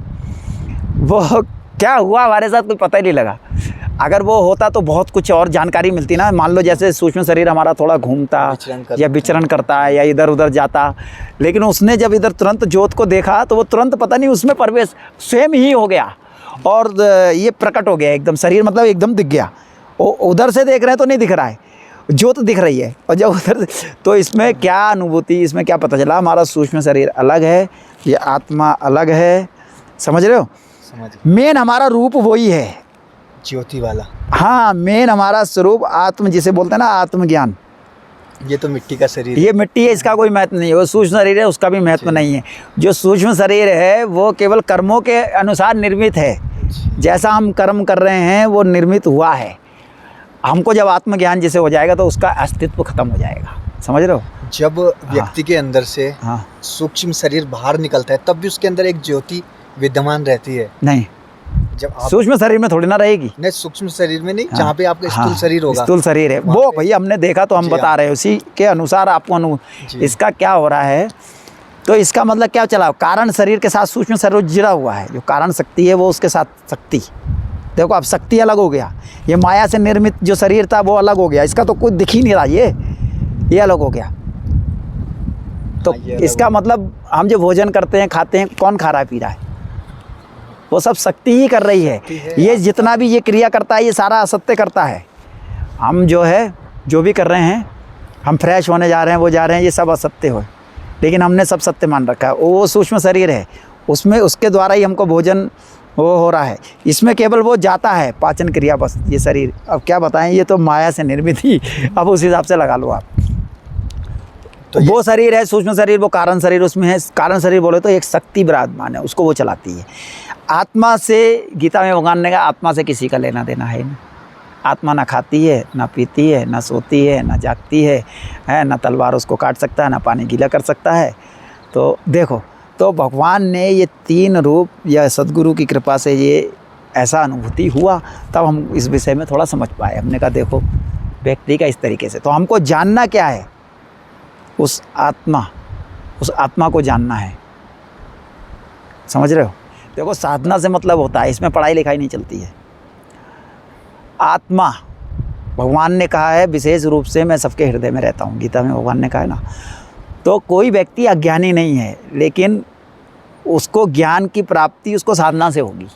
वो क्या हुआ हमारे साथ कोई पता ही नहीं लगा। अगर वो होता तो बहुत कुछ और जानकारी मिलती ना। मान लो जैसे सूक्ष्म शरीर हमारा थोड़ा घूमता या विचरण करता है या इधर उधर जाता, लेकिन उसने जब इधर तुरंत ज्योत को देखा तो वो तुरंत पता नहीं उसमें प्रवेश स्वयं ही हो गया, और ये प्रकट हो गया एकदम। शरीर मतलब एकदम दिख गया। उधर से देख रहे हैं तो नहीं दिख रहा है, ज्योत दिख रही है। और जब उधर, तो इसमें क्या अनुभूति, इसमें क्या पता चला, हमारा सूक्ष्म शरीर अलग है, ये आत्मा अलग है। समझ रहे हो? मेन हमारा रूप वही है, ज्योति वाला। हाँ, मेन हमारा स्वरूप आत्म, जिसे बोलते हैं ना आत्मज्ञान। ये तो मिट्टी का शरीर, ये मिट्टी है, इसका कोई महत्व नहीं है। वो सूक्ष्म शरीर है, उसका भी महत्व नहीं है। जो सूक्ष्म शरीर है वो केवल कर्मों के अनुसार निर्मित है। जैसा हम कर्म कर रहे हैं वो निर्मित हुआ है। हमको जब आत्मज्ञान जिसे हो जाएगा तो उसका अस्तित्व खत्म हो जाएगा। समझ रहे हो? जब व्यक्ति के अंदर से हाँ सूक्ष्म शरीर बाहर निकलता है तब भी उसके अंदर एक ज्योति विद्यमान रहती है। नहीं, जब आप सूक्ष्म शरीर में थोड़ी ना रहेगी। नहीं, सूक्ष्म शरीर में नहीं, हाँ, जहाँ पे आपका स्थूल शरीर होगा, स्थूल शरीर है वहाँ वो पे- भैया हमने देखा तो हम जी, बता हाँ। रहे हैं उसी के अनुसार आपको जी। इसका क्या हो रहा है। तो इसका मतलब क्या चला, कारण शरीर के साथ सूक्ष्म शरीर जुड़ा हुआ है। जो कारण शक्ति है वो उसके साथ शक्ति, देखो अब शक्ति अलग हो गया, ये माया से निर्मित जो शरीर था वो अलग हो गया, इसका तो कुछ दिख ही नहीं रहा, ये अलग हो गया। तो हाँ, ये अलग इसका हो गया। मतलब हम जो भोजन करते हैं खाते हैं, कौन खा रहा है पी रहा है? वो सब शक्ति ही कर रही है। शक्ति है, ये जितना भी ये क्रिया करता है ये सारा असत्य करता है। हम जो है जो भी कर रहे हैं, हम फ्रेश होने जा रहे हैं, वो जा रहे हैं, ये सब असत्य हो, लेकिन हमने सब सत्य मान रखा है। वो सूक्ष्म शरीर है, उसमें उसके द्वारा ही हमको भोजन वो हो रहा है। इसमें केवल वो जाता है पाचन क्रिया, बस ये शरीर। अब क्या बताएं, ये तो माया से निर्मित ही, अब उस हिसाब से लगा लो आप। तो वो शरीर है सूक्ष्म शरीर, वो कारण शरीर उसमें है। कारण शरीर बोले तो एक शक्ति विराजमान है, उसको वो चलाती है। आत्मा से, गीता में भगवान ने कहा आत्मा से किसी का लेना देना है ना। आत्मा ना खाती है, ना पीती है, ना सोती है, ना जागती है ना तलवार उसको काट सकता है, ना पानी गीला कर सकता है। तो देखो, तो भगवान ने ये 3 रूप या सद्गुरु की कृपा से ये ऐसा अनुभूति हुआ, तब हम इस विषय में थोड़ा समझ पाए। हमने कहा देखो व्यक्ति का इस तरीके से, तो हमको जानना क्या है, उस आत्मा को जानना है। समझ रहे हो? देखो साधना से मतलब होता है, इसमें पढ़ाई लिखाई नहीं चलती है। आत्मा भगवान ने कहा है विशेष रूप से मैं सबके हृदय में रहता हूँ, गीता में भगवान ने कहा है ना। तो कोई व्यक्ति अज्ञानी नहीं है, लेकिन उसको ज्ञान की प्राप्ति उसको साधना से होगी।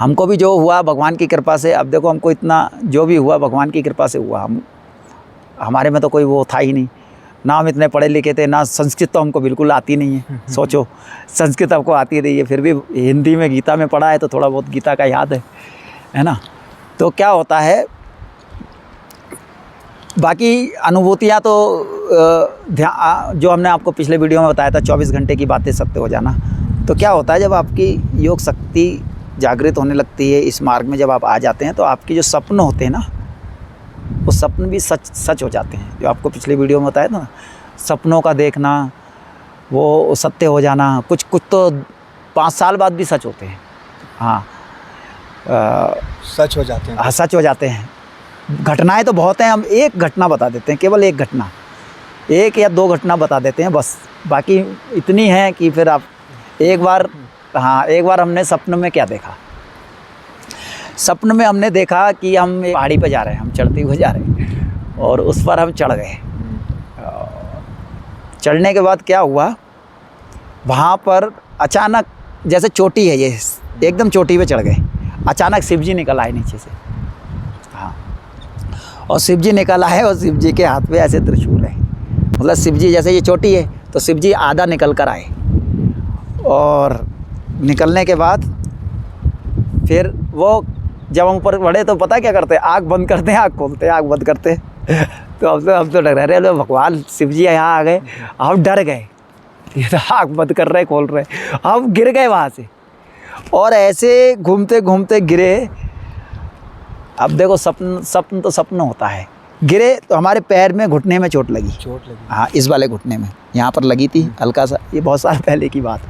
हमको भी जो हुआ भगवान की कृपा से, अब देखो हमको इतना जो भी हुआ भगवान की कृपा से हुआ। हमारे में तो कोई वो था ही नहीं, ना हम इतने पढ़े लिखे थे, ना संस्कृत तो हमको बिल्कुल आती नहीं है। सोचो संस्कृत आपको आती रही है, फिर भी हिंदी में गीता में पढ़ा है तो थोड़ा बहुत गीता का याद है ना। तो क्या होता है, बाकी अनुभूतियाँ तो जो हमने आपको पिछले वीडियो में बताया था 24 घंटे की बातें सत्य हो जाना। तो क्या होता है, जब आपकी योग शक्ति जागृत होने लगती है, इस मार्ग में जब आप आ जाते हैं, तो आपके जो सपन होते हैं ना, वो सपन भी सच हो जाते हैं। जो आपको पिछले वीडियो में बताया था ना, सपनों का देखना, वो सत्य हो जाना। कुछ तो 5 साल बाद भी सच होते हैं। हाँ, सच हो जाते हैं। हाँ सच हो जाते हैं। घटनाएं तो बहुत हैं, हम एक घटना बता देते हैं, केवल एक घटना, 1 या 2 घटना बता देते हैं बस। बाकी इतनी है कि फिर आप एक बार हमने सपन में क्या देखा। सपन में हमने देखा कि हम एक पहाड़ी पे जा रहे हैं, हम चढ़ते हुए जा रहे हैं, और उस पर हम चढ़ गए। चढ़ने के बाद क्या हुआ, वहाँ पर अचानक, जैसे चोटी है ये, एकदम चोटी पे चढ़ गए, अचानक शिव जी निकल आए नीचे से। हाँ, और शिव जी निकल आए, और शिव जी के हाथ में ऐसे त्रिशूल है। मतलब शिव जी, जैसे ये चोटी है तो शिव जी आधा निकल कर आए, और निकलने के बाद फिर वो जब हम ऊपर बढ़े तो पता क्या करते हैं, आँख बंद करते हैं, आँख खोलते हैं, आँख बंद करते हैं। तो हम तो डर रहे हैं, भगवान शिव जी यहाँ आ गए, हम डर गए। ये तो आँख बंद कर रहे, खोल रहे, हम गिर गए वहाँ से, और ऐसे घूमते घूमते गिरे। अब देखो सपन तो सपन होता है। गिरे तो हमारे पैर में, घुटने में चोट लगी। हाँ, इस वाले घुटने में, यहाँ पर लगी थी हल्का सा, ये बहुत साल पहले की बात,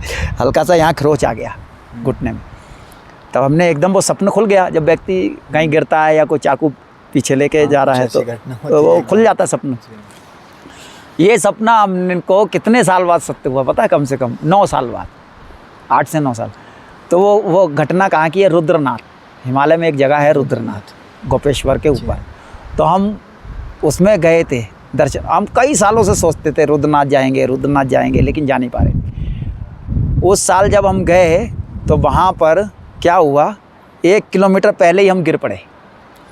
हल्का सा यहाँ खरोच आ गया घुटने में। तब हमने एकदम, वो सपन खुल गया। जब व्यक्ति कहीं गिरता है या कोई चाकू पीछे लेके जा रहा है तो वो खुल जाता है सपना। ये सपना हमको कितने साल बाद सत्य हुआ पता है? कम से कम 9 साल बाद, 8 से 9 साल। तो वो घटना कहाँ की है? रुद्रनाथ, हिमालय में एक जगह है रुद्रनाथ, गोपेश्वर के ऊपर। तो हम उसमें गए थे दर्शन। हम कई सालों से सोचते थे रुद्रनाथ जाएंगे, लेकिन जा नहीं पा रहे। उस साल जब हम गए तो वहाँ पर क्या हुआ, 1 किलोमीटर पहले ही हम गिर पड़े।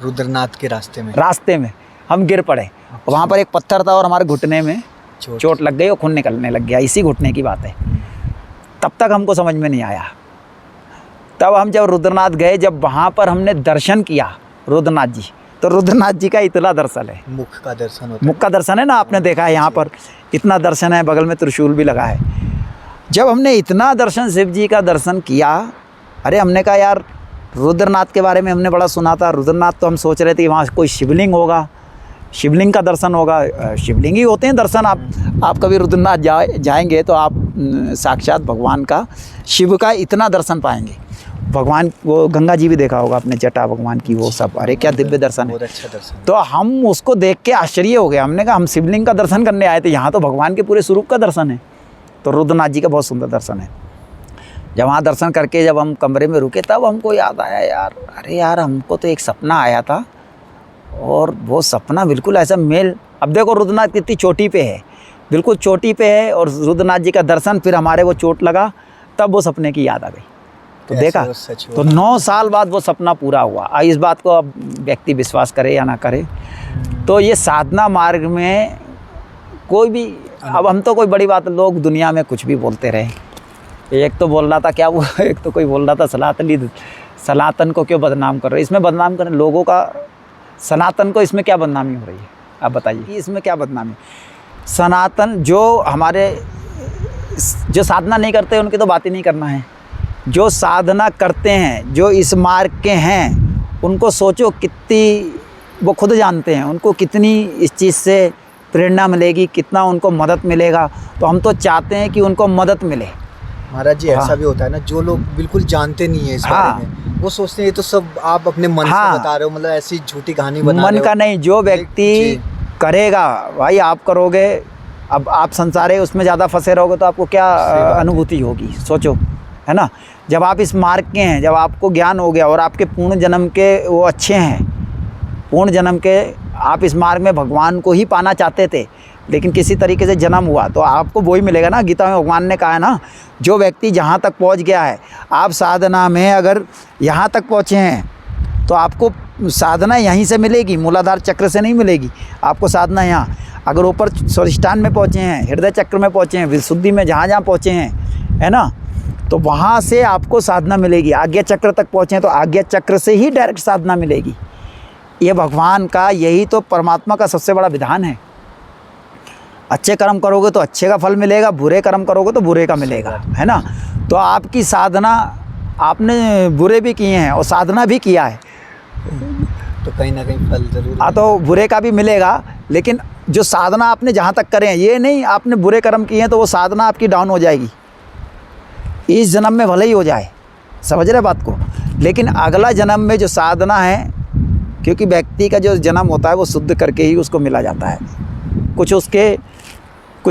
रुद्रनाथ के रास्ते में हम गिर पड़े। वहाँ पर एक पत्थर था और हमारे घुटने में चोट लग गई और खून निकलने लग गया। इसी घुटने की बात है। तब तक हमको समझ में नहीं आया। तब हम जब रुद्रनाथ गए, जब वहाँ पर हमने दर्शन किया रुद्रनाथ जी, तो रुद्रनाथ जी का इतना दर्शन है, मुख का दर्शन होता है। मुख का दर्शन है ना, आपने देखा है यहाँ पर इतना दर्शन है, बगल में त्रिशूल भी लगा है। जब हमने इतना दर्शन, शिव जी का दर्शन किया, अरे हमने कहा यार रुद्रनाथ के बारे में हमने बड़ा सुना था। रुद्रनाथ तो हम सोच रहे थे कि वहाँ कोई शिवलिंग होगा शिवलिंग का दर्शन होगा, शिवलिंग ही होते हैं दर्शन। आप कभी रुद्रनाथ जाएंगे तो आप साक्षात भगवान का, शिव का इतना दर्शन पाएंगे। भगवान वो गंगा जी भी देखा होगा आपने, जटा भगवान की, वो सब, अरे क्या दिव्य दर्शन है। बहुत अच्छा दर्शन। तो हम उसको देख के आश्चर्य हो गए, हमने कहा हम शिवलिंग का दर्शन करने आए थे, यहाँ तो भगवान के पूरे स्वरूप का दर्शन है। तो रुद्रनाथ जी का बहुत सुंदर दर्शन है। जब वहाँ दर्शन करके जब हम कमरे में रुके तब हमको याद आया, यार अरे यार हमको तो एक सपना आया था और वो सपना बिल्कुल ऐसा मेल। अब देखो रुद्रनाथ कितनी चोटी पे है, बिल्कुल चोटी पे है, और रुद्रनाथ जी का दर्शन, फिर हमारे वो चोट लगा, तब वो सपने की याद आ गई। तो देखा, तो 9 साल बाद वो सपना पूरा हुआ। इस बात को अब व्यक्ति विश्वास करे या ना करे, तो ये साधना मार्ग में कोई भी, अब हम तो कोई बड़ी बात, लोग दुनिया में कुछ भी बोलते रहे। एक तो बोल रहा था क्या वो, एक तो कोई बोल रहा था सनातन को क्यों बदनाम कर रहे, इसमें बदनाम करें लोगों का, सनातन को इसमें क्या बदनामी हो रही है आप बताइए, इसमें क्या बदनामी। सनातन जो हमारे, जो साधना नहीं करते उनकी तो बात ही नहीं करना है, जो साधना करते हैं, जो इस मार्ग के हैं, उनको सोचो कितनी, वो खुद जानते हैं उनको कितनी इस चीज़ से प्रेरणा मिलेगी, कितना उनको मदद मिलेगा। तो हम तो चाहते हैं कि उनको मदद मिले। महाराज जी ऐसा भी होता है ना, जो लोग बिल्कुल जानते नहीं है इस बारे में, वो सोचते हैं ये तो सब आप अपने मन से बता रहे हो, मतलब ऐसी झूठी कहानी बना रहे हो। मन का नहीं, जो व्यक्ति करेगा भाई, आप करोगे, अब आप संसार है उसमें ज़्यादा फंसे रहोगे तो आपको क्या अनुभूति होगी, सोचो, है ना। जब आप इस मार्ग के हैं, जब आपको ज्ञान हो गया और आपके पूर्ण जन्म के वो अच्छे हैं, पूर्ण जन्म के आप इस मार्ग में भगवान को ही पाना चाहते थे, लेकिन किसी तरीके से जन्म हुआ तो आपको वही मिलेगा ना। गीता में भगवान ने कहा है ना, जो व्यक्ति जहाँ तक पहुँच गया है, आप साधना में अगर यहाँ तक पहुँचे हैं तो आपको साधना यहीं से मिलेगी, मूलाधार चक्र से नहीं मिलेगी आपको साधना यहाँ। अगर ऊपर स्वाधिष्ठान में पहुँचे हैं, हृदय चक्र में पहुँचे हैं, विशुद्धि में जहाँ जहाँ पहुँचे हैं, है ना, तो वहाँ से आपको साधना मिलेगी। आज्ञा चक्र तक पहुँचे हैं तो आज्ञा चक्र से ही डायरेक्ट साधना मिलेगी। ये भगवान का, यही तो परमात्मा का सबसे बड़ा विधान है। अच्छे कर्म करोगे तो अच्छे का फल मिलेगा, बुरे कर्म करोगे तो बुरे का मिलेगा, है ना। तो आपकी साधना, आपने बुरे भी किए हैं और साधना भी किया है तो कहीं ना कहीं फल जरूर, हाँ, तो बुरे का भी मिलेगा। लेकिन जो साधना आपने जहाँ तक करे हैं, ये नहीं आपने बुरे कर्म किए हैं तो वो साधना आपकी डाउन हो जाएगी, इस जन्म में भले ही हो जाए, समझ रहे बात को। लेकिन अगला जन्म में जो साधना है, क्योंकि व्यक्ति का जो जन्म होता है वो शुद्ध करके ही उसको मिला जाता है। कुछ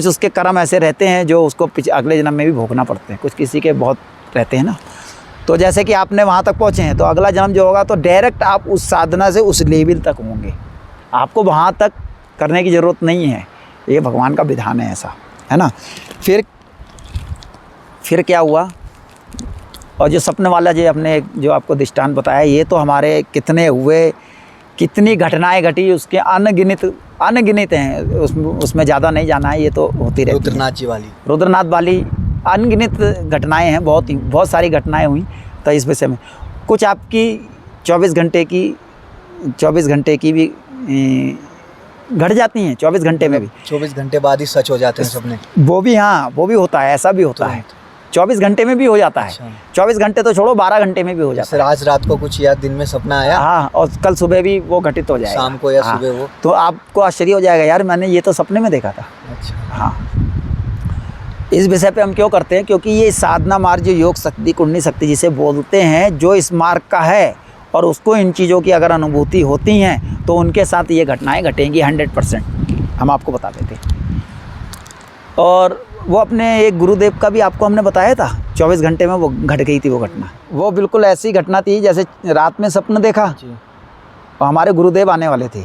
उसके कर्म ऐसे रहते हैं जो उसको अगले जन्म में भी भोगना पड़ते हैं, कुछ किसी के बहुत रहते हैं ना। तो जैसे कि आपने वहाँ तक पहुँचे हैं तो अगला जन्म जो होगा तो डायरेक्ट आप उस साधना से उस लेवल तक होंगे, आपको वहाँ तक करने की ज़रूरत नहीं है। ये भगवान का विधान है ऐसा, है ना। फिर क्या हुआ, और जो सपने वाला जो आपको दृष्टांत बताया, ये तो हमारे कितने हुए, कितनी घटनाएं घटी, उसके अनगिनत हैं, उसमें ज़्यादा नहीं जाना है, ये तो होती रहती है। रुद्रनाथ वाली अनगिनत घटनाएं हैं, बहुत सारी घटनाएं हुई। तो इस विषय में कुछ आपकी 24 घंटे की भी घट जाती हैं, 24 घंटे में भी, 24 घंटे बाद ही सच हो जाते हैं सपने, वो भी, हाँ वो भी होता है, ऐसा भी होता है। 24 घंटे में भी हो जाता है। अच्छा। 24 घंटे तो छोड़ो, 12 घंटे में भी हो जाता है। आज रात को कुछ या दिन में सपना आया, हाँ, और कल सुबह भी वो घटित हो जाएगा, शाम को या हाँ, सुबह वो, तो आपको आश्चर्य हो जाएगा, यार मैंने ये तो सपने में देखा था। अच्छा। हाँ, इस विषय पे हम क्यों करते हैं, क्योंकि ये साधना मार्ग, जो योग शक्ति, कुंडली शक्ति जिसे बोलते हैं, जो इस मार्ग का है और उसको इन चीज़ों की अगर अनुभूति होती हैं तो उनके साथ ये घटनाएं घटेंगी 100%, हम आपको बता देते हैं। और वो अपने एक गुरुदेव का भी आपको हमने बताया था, 24 घंटे में वो घट गई थी वो घटना। वो बिल्कुल ऐसी घटना थी जैसे रात में सपना देखा, और हमारे गुरुदेव आने वाले थे,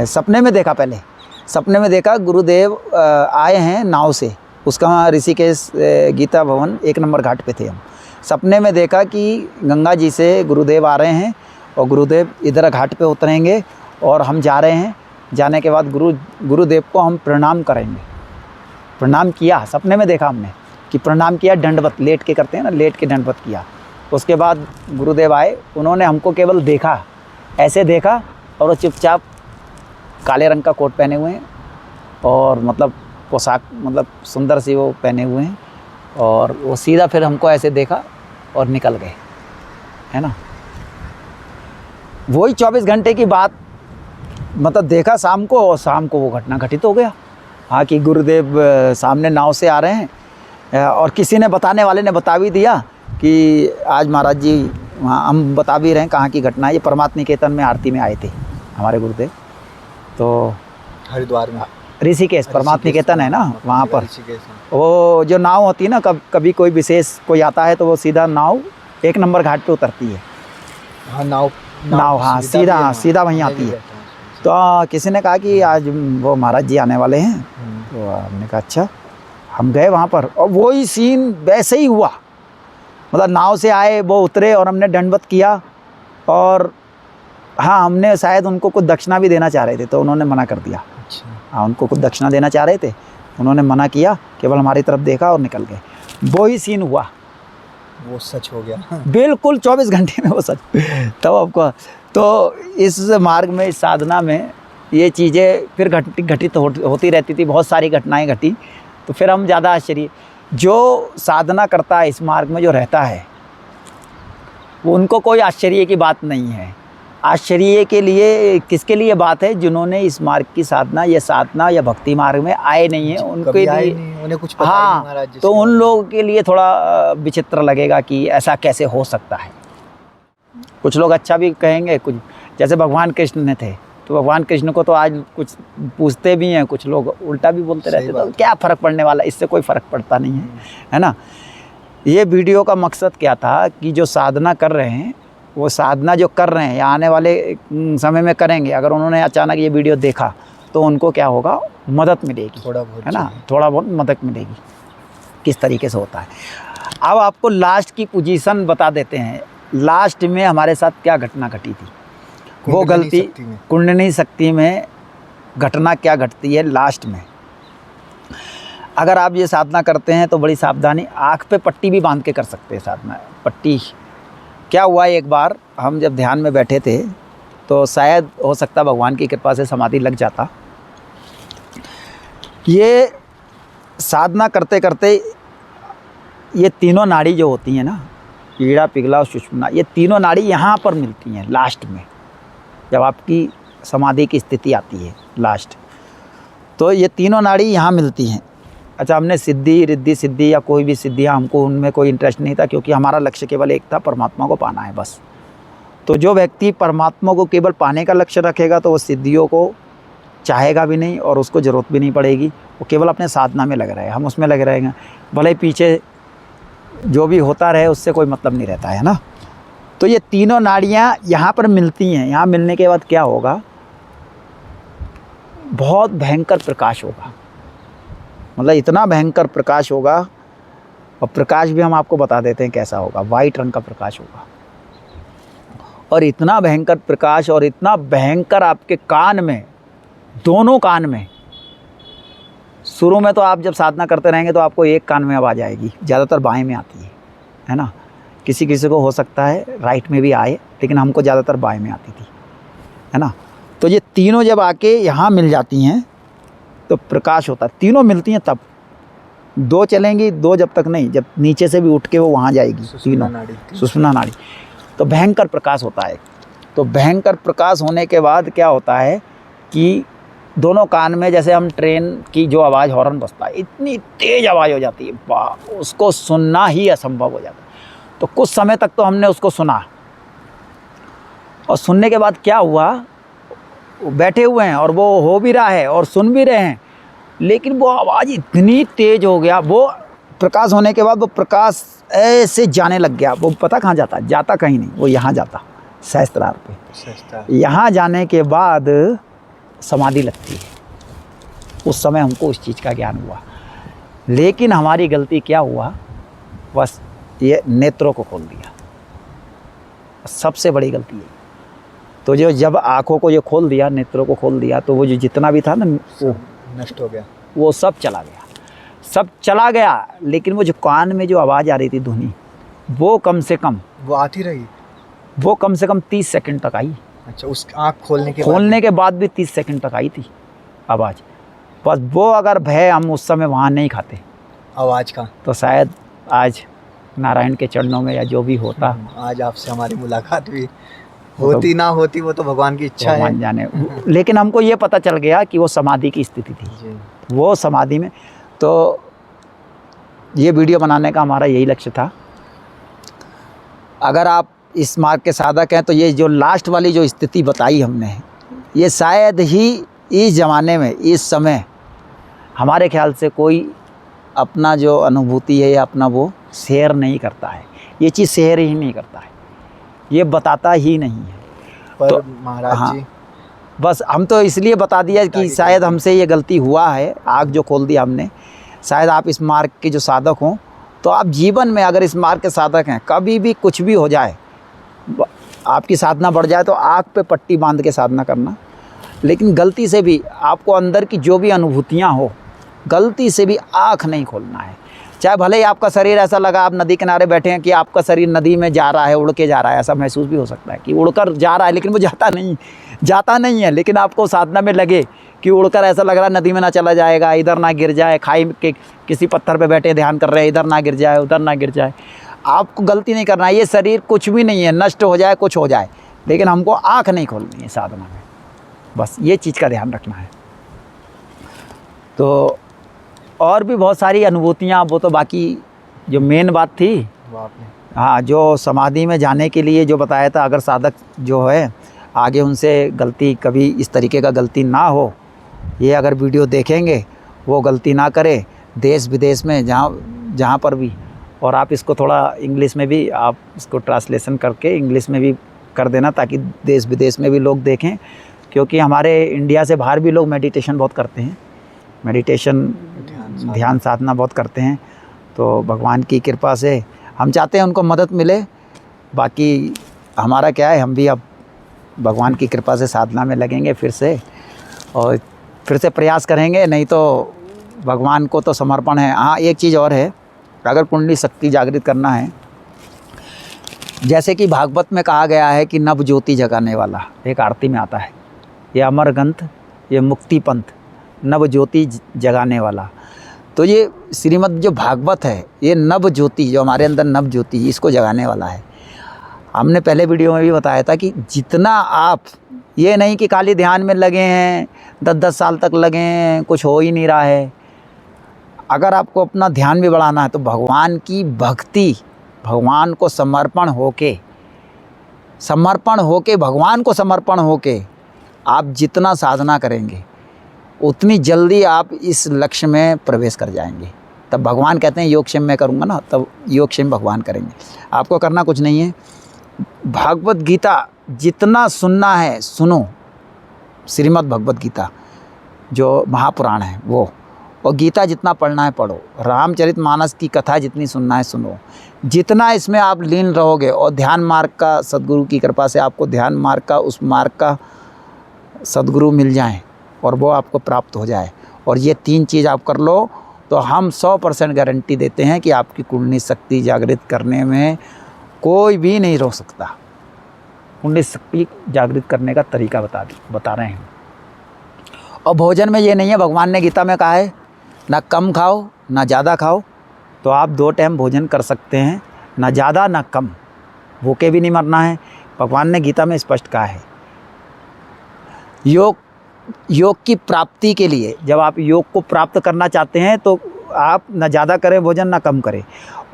सपने में देखा, पहले सपने में देखा गुरुदेव आए हैं नाव से, उसका ऋषिकेश गीता भवन 1 नंबर घाट पे थे हम। सपने में देखा कि गंगा जी से गुरुदेव आ रहे हैं और गुरुदेव इधर घाट पे उतरेंगे और हम जा रहे हैं। जाने के बाद गुरुदेव को हम प्रणाम करेंगे। प्रणाम किया, सपने में देखा हमने कि प्रणाम किया, दंडवत लेट के करते हैं ना, लेट के दंडवत किया। उसके बाद गुरुदेव आए, उन्होंने हमको केवल देखा, ऐसे देखा, और वो चुपचाप काले रंग का कोट पहने हुए हैं और मतलब पोशाक मतलब सुंदर सी वो पहने हुए हैं, और वो सीधा फिर हमको ऐसे देखा और निकल गए, है ना। वही 24 घंटे की बात मतलब देखा शाम को, और शाम को वो घटना घटित हो गया। हाँ कि गुरुदेव सामने नाव से आ रहे हैं, और किसी ने, बताने वाले ने बता भी दिया कि आज महाराज जी वहाँ, हम बता भी रहे हैं कहाँ की घटना है। ये परमात्मा निकेतन में आरती में आए थे हमारे गुरुदेव, तो हरिद्वार में ऋषिकेश परमात्मा निकेतन है ना, वहाँ पर ऋषिकेश में। वो जो नाव होती है ना, कभी कोई विशेष कोई आता है तो वो सीधा नाव 1 नंबर घाट पे उतरती है। हाँ नाव हाँ सीधा वहीं आती है। तो किसी ने कहा कि आज वो महाराज जी आने वाले हैं, तो हमने कहा अच्छा। हम गए वहाँ पर, और वही सीन वैसे ही हुआ। मतलब नाव से आए, वो उतरे और हमने दंडवत किया, और हाँ हमने शायद उनको कुछ दक्षिणा भी देना चाह रहे थे, तो उन्होंने मना कर दिया। हाँ उनको कुछ दक्षिणा देना चाह रहे थे, उन्होंने मना किया, केवल हमारी तरफ देखा और निकल गए। वही सीन हुआ, वो सच हो गया। बिल्कुल 24 घंटे में वो सच। तब आपको तो इस मार्ग में, इस साधना में ये चीज़ें फिर घटित होती रहती थी, बहुत सारी घटनाएं घटी। तो फिर हम ज़्यादा आश्चर्य, जो साधना करता है इस मार्ग में, जो रहता है, वो उनको कोई आश्चर्य की बात नहीं है। आश्चर्य के लिए किसके लिए बात है? जिन्होंने इस मार्ग की साधना या भक्ति मार्ग में आए नहीं है, उनके लिए, उन्हें कुछ पता हाँ, नहीं महाराज जी, तो उन लोगों के लिए थोड़ा विचित्र लगेगा कि ऐसा कैसे हो सकता है। कुछ लोग अच्छा भी कहेंगे, कुछ जैसे भगवान कृष्ण ने थे, तो भगवान कृष्ण को तो आज कुछ पूछते भी हैं, कुछ लोग उल्टा भी बोलते रहते, तो क्या फ़र्क पड़ने वाला, इससे कोई फ़र्क पड़ता नहीं है ना। ये वीडियो का मकसद क्या था कि जो साधना कर रहे हैं, वो साधना जो कर रहे हैं या आने वाले समय में करेंगे, अगर उन्होंने अचानक ये वीडियो देखा तो उनको क्या होगा, मदद मिलेगी, थोड़ा बहुत, है ना, थोड़ा बहुत मदद मिलेगी। किस तरीके से होता है, अब आपको लास्ट की पोजीशन बता देते हैं। लास्ट में हमारे साथ क्या घटना घटी थी, वो गलती कुंडलिनी शक्ति में घटना क्या घटती है लास्ट में। अगर आप ये साधना करते हैं तो बड़ी सावधानी, आँख पे पट्टी भी बांध के कर सकते हैं साधना। पट्टी क्या हुआ, एक बार हम जब ध्यान में बैठे थे, तो शायद हो सकता भगवान की कृपा से समाधि लग जाता। ये साधना करते करते ये तीनों नाड़ी जो होती हैं ना, ईड़ा, पिघला और सुषुम्ना, ये तीनों नाड़ी यहाँ पर मिलती हैं लास्ट में, जब आपकी समाधि की स्थिति आती है लास्ट, तो ये तीनों नाड़ी यहाँ मिलती हैं। अच्छा, हमने सिद्धि, रिद्धि सिद्धि या कोई भी सिद्धियाँ, हमको उनमें कोई इंटरेस्ट नहीं था, क्योंकि हमारा लक्ष्य केवल एक था, परमात्मा को पाना है बस। तो जो व्यक्ति परमात्मा को केवल पाने का लक्ष्य रखेगा, तो वो सिद्धियों को चाहेगा भी नहीं और उसको ज़रूरत भी नहीं पड़ेगी। वो केवल अपने साधना में लग रहे हैं, हम उसमें लगे रहेंगे, भले ही पीछे जो भी होता रहे उससे कोई मतलब नहीं रहता है ना। तो ये तीनों नाड़ियाँ यहाँ पर मिलती हैं। यहाँ मिलने के बाद क्या होगा, बहुत भयंकर प्रकाश होगा, मतलब इतना भयंकर प्रकाश होगा। और प्रकाश भी हम आपको बता देते हैं कैसा होगा, वाइट रंग का प्रकाश होगा। और इतना भयंकर प्रकाश, और इतना भयंकर आपके कान में, दोनों कान में। शुरू में तो आप जब साधना करते रहेंगे तो आपको एक कान में आवाज़ आएगी, ज़्यादातर बाएं में आती है ना। किसी किसी को हो सकता है राइट में भी आए, लेकिन हमको ज़्यादातर बाएं में आती थी, है ना। तो ये तीनों जब आके यहाँ मिल जाती हैं तो प्रकाश होता है। तीनों मिलती हैं तब, दो चलेंगी, दो जब तक नहीं, जब नीचे से भी उठ के वो वहाँ जाएगी, तीनों सुषुम्ना नाड़ी, तो भयंकर प्रकाश होता है। तो भयंकर प्रकाश होने के बाद क्या होता है कि दोनों कान में, जैसे हम ट्रेन की जो आवाज़, हॉर्न बजता है, इतनी तेज़ आवाज़ हो जाती है, वाह, उसको सुनना ही असंभव हो जाता है। तो कुछ समय तक तो हमने उसको सुना, और सुनने के बाद क्या हुआ, वो बैठे हुए हैं और वो हो भी रहा है और सुन भी रहे हैं, लेकिन वो आवाज़ इतनी तेज़ हो गया, वो प्रकाश होने के बाद वो प्रकाश ऐसे जाने लग गया। वो पता कहाँ जाता, जाता कहीं नहीं, वो यहाँ जाता, सहस्त्रार पे। यहाँ जाने के बाद समाधि लगती है। उस समय हमको उस चीज़ का ज्ञान हुआ। लेकिन हमारी गलती क्या हुआ, बस ये नेत्रों को खोल दिया, सबसे बड़ी गलती है। तो जो जब आँखों को ये खोल दिया, नेत्रों को खोल दिया, तो वो जो जितना भी था ना, वो नष्ट हो गया, वो सब चला गया, सब चला गया। लेकिन वो जो कान में जो आवाज़ आ रही थी, ध्वनि, वो कम से कम, वो आती रही, वो कम से कम 30 सेकंड तक आई। अच्छा, उस आँख खोलने के बाद भी 30 सेकंड तक आई थी आवाज़। बस वो अगर भय हम उस समय वहाँ नहीं खाते आवाज़ का, तो शायद आज नारायण के चरणों में या जो भी होता, आज आपसे हमारी मुलाकात हुई। होती ना होती वो तो भगवान की इच्छा है। भगवान जाने। लेकिन हमको ये पता चल गया कि वो समाधि की स्थिति थी, जी। वो समाधि में। तो ये वीडियो बनाने का हमारा यही लक्ष्य था। अगर आप इस मार्ग के साधक हैं तो ये जो लास्ट वाली जो स्थिति बताई हमने, ये शायद ही इस ज़माने में, इस समय हमारे ख्याल से कोई अपना जो अनुभूति है या अपना वो शेयर नहीं करता है। ये चीज़ शेयर ही नहीं करता है, ये बताता ही नहीं है। पर तो महाराज हाँ, जी, बस हम तो इसलिए बता दिया कि शायद हमसे ये गलती हुआ है, आग जो खोल दी हमने। शायद आप इस मार्ग के जो साधक हों, तो आप जीवन में अगर इस मार्ग के साधक हैं, कभी भी कुछ भी हो जाए, आपकी साधना बढ़ जाए तो आँख पे पट्टी बांध के साधना करना। लेकिन गलती से भी आपको अंदर की जो भी अनुभूतियाँ हो, गलती से भी आँख नहीं खोलना है। चाहे भले ही आपका शरीर ऐसा लगा, आप नदी किनारे बैठे हैं, कि आपका शरीर नदी में जा रहा है, उड़ के जा रहा है, ऐसा महसूस भी हो सकता है कि उड़कर जा रहा है, लेकिन वो जाता नहीं है। लेकिन आपको साधना में लगे कि उड़कर ऐसा लग रहा है नदी में ना चला जाएगा, इधर ना गिर जाए, खाई के किसी पत्थर पे बैठे ध्यान कर रहे हैं, इधर ना गिर जाए, उधर ना गिर जाए। आपको गलती नहीं करना है। ये शरीर कुछ भी नहीं है, नष्ट हो जाए, कुछ हो जाए, लेकिन हमको आँख नहीं खोलनी है साधना में। बस ये चीज़ का ध्यान रखना है। तो और भी बहुत सारी अनुभूतियाँ, वो तो बाकी जो मेन बात थी, वो आपने हाँ, जो समाधि में जाने के लिए जो बताया था, अगर साधक जो है आगे उनसे गलती, कभी इस तरीके का गलती ना हो, ये अगर वीडियो देखेंगे वो गलती ना करे, देश विदेश में जहाँ पर भी। और आप इसको थोड़ा इंग्लिश में भी आप इसको ट्रांसलेशन करके इंग्लिश में भी कर देना, ताकि देश विदेश में भी लोग देखें। क्योंकि हमारे इंडिया से बाहर भी लोग मेडिटेशन बहुत करते हैं, मेडिटेशन ध्यान साधना बहुत करते हैं। तो भगवान की कृपा से हम चाहते हैं उनको मदद मिले। बाकी हमारा क्या है, हम भी अब भगवान की कृपा से साधना में लगेंगे फिर से, और फिर से प्रयास करेंगे। नहीं तो भगवान को तो समर्पण है। हाँ, एक चीज़ और है, अगर कुंडली शक्ति जागृत करना है, जैसे कि भागवत में कहा गया है कि नव ज्योति जगाने वाला, एक आरती में आता है, ये अमर ग्रंथ, ये मुक्ति पंथ, नव ज्योति जगाने वाला। तो ये श्रीमद् जो भागवत है, ये नव ज्योति, जो हमारे अंदर नव ज्योति, इसको जगाने वाला है। हमने पहले वीडियो में भी बताया था कि जितना आप, ये नहीं कि खाली ध्यान में लगे हैं, 10-10 साल तक लगे हैं, कुछ हो ही नहीं रहा है। अगर आपको अपना ध्यान भी बढ़ाना है तो भगवान की भक्ति, भगवान को समर्पण होके भगवान को समर्पण होके आप जितना साधना करेंगे, उतनी जल्दी आप इस लक्ष्य में प्रवेश कर जाएंगे। तब भगवान कहते हैं योगक्षेम मैं करूँगा ना, तब योगक्षेम भगवान करेंगे। आपको करना कुछ नहीं है, भागवत गीता जितना सुनना है सुनो, श्रीमद् भगवत गीता जो महापुराण है वो, और गीता जितना पढ़ना है पढ़ो, रामचरितमानस की कथा जितनी सुनना है सुनो। जितना इसमें आप लीन रहोगे, और ध्यान मार्ग का, सद्गुरु की कृपा से आपको ध्यान मार्ग का, उस मार्ग का सद्गुरु मिल जाए और वो आपको प्राप्त हो जाए, और ये 3 चीज़ आप कर लो, तो हम 100% गारंटी देते हैं कि आपकी कुंडली शक्ति जागृत करने में कोई भी नहीं रोक सकता। कुंडली शक्ति जागृत करने का तरीका बता रहे हैं। और भोजन में ये नहीं है, भगवान ने गीता में कहा है ना कम खाओ ना ज़्यादा खाओ, तो आप 2 टाइम भोजन कर सकते हैं, ना ज़्यादा ना कम, भूखे भी नहीं मरना है। भगवान ने गीता में स्पष्ट कहा है। योग की प्राप्ति के लिए, जब आप योग को प्राप्त करना चाहते हैं तो आप ना ज़्यादा करें भोजन ना कम करें।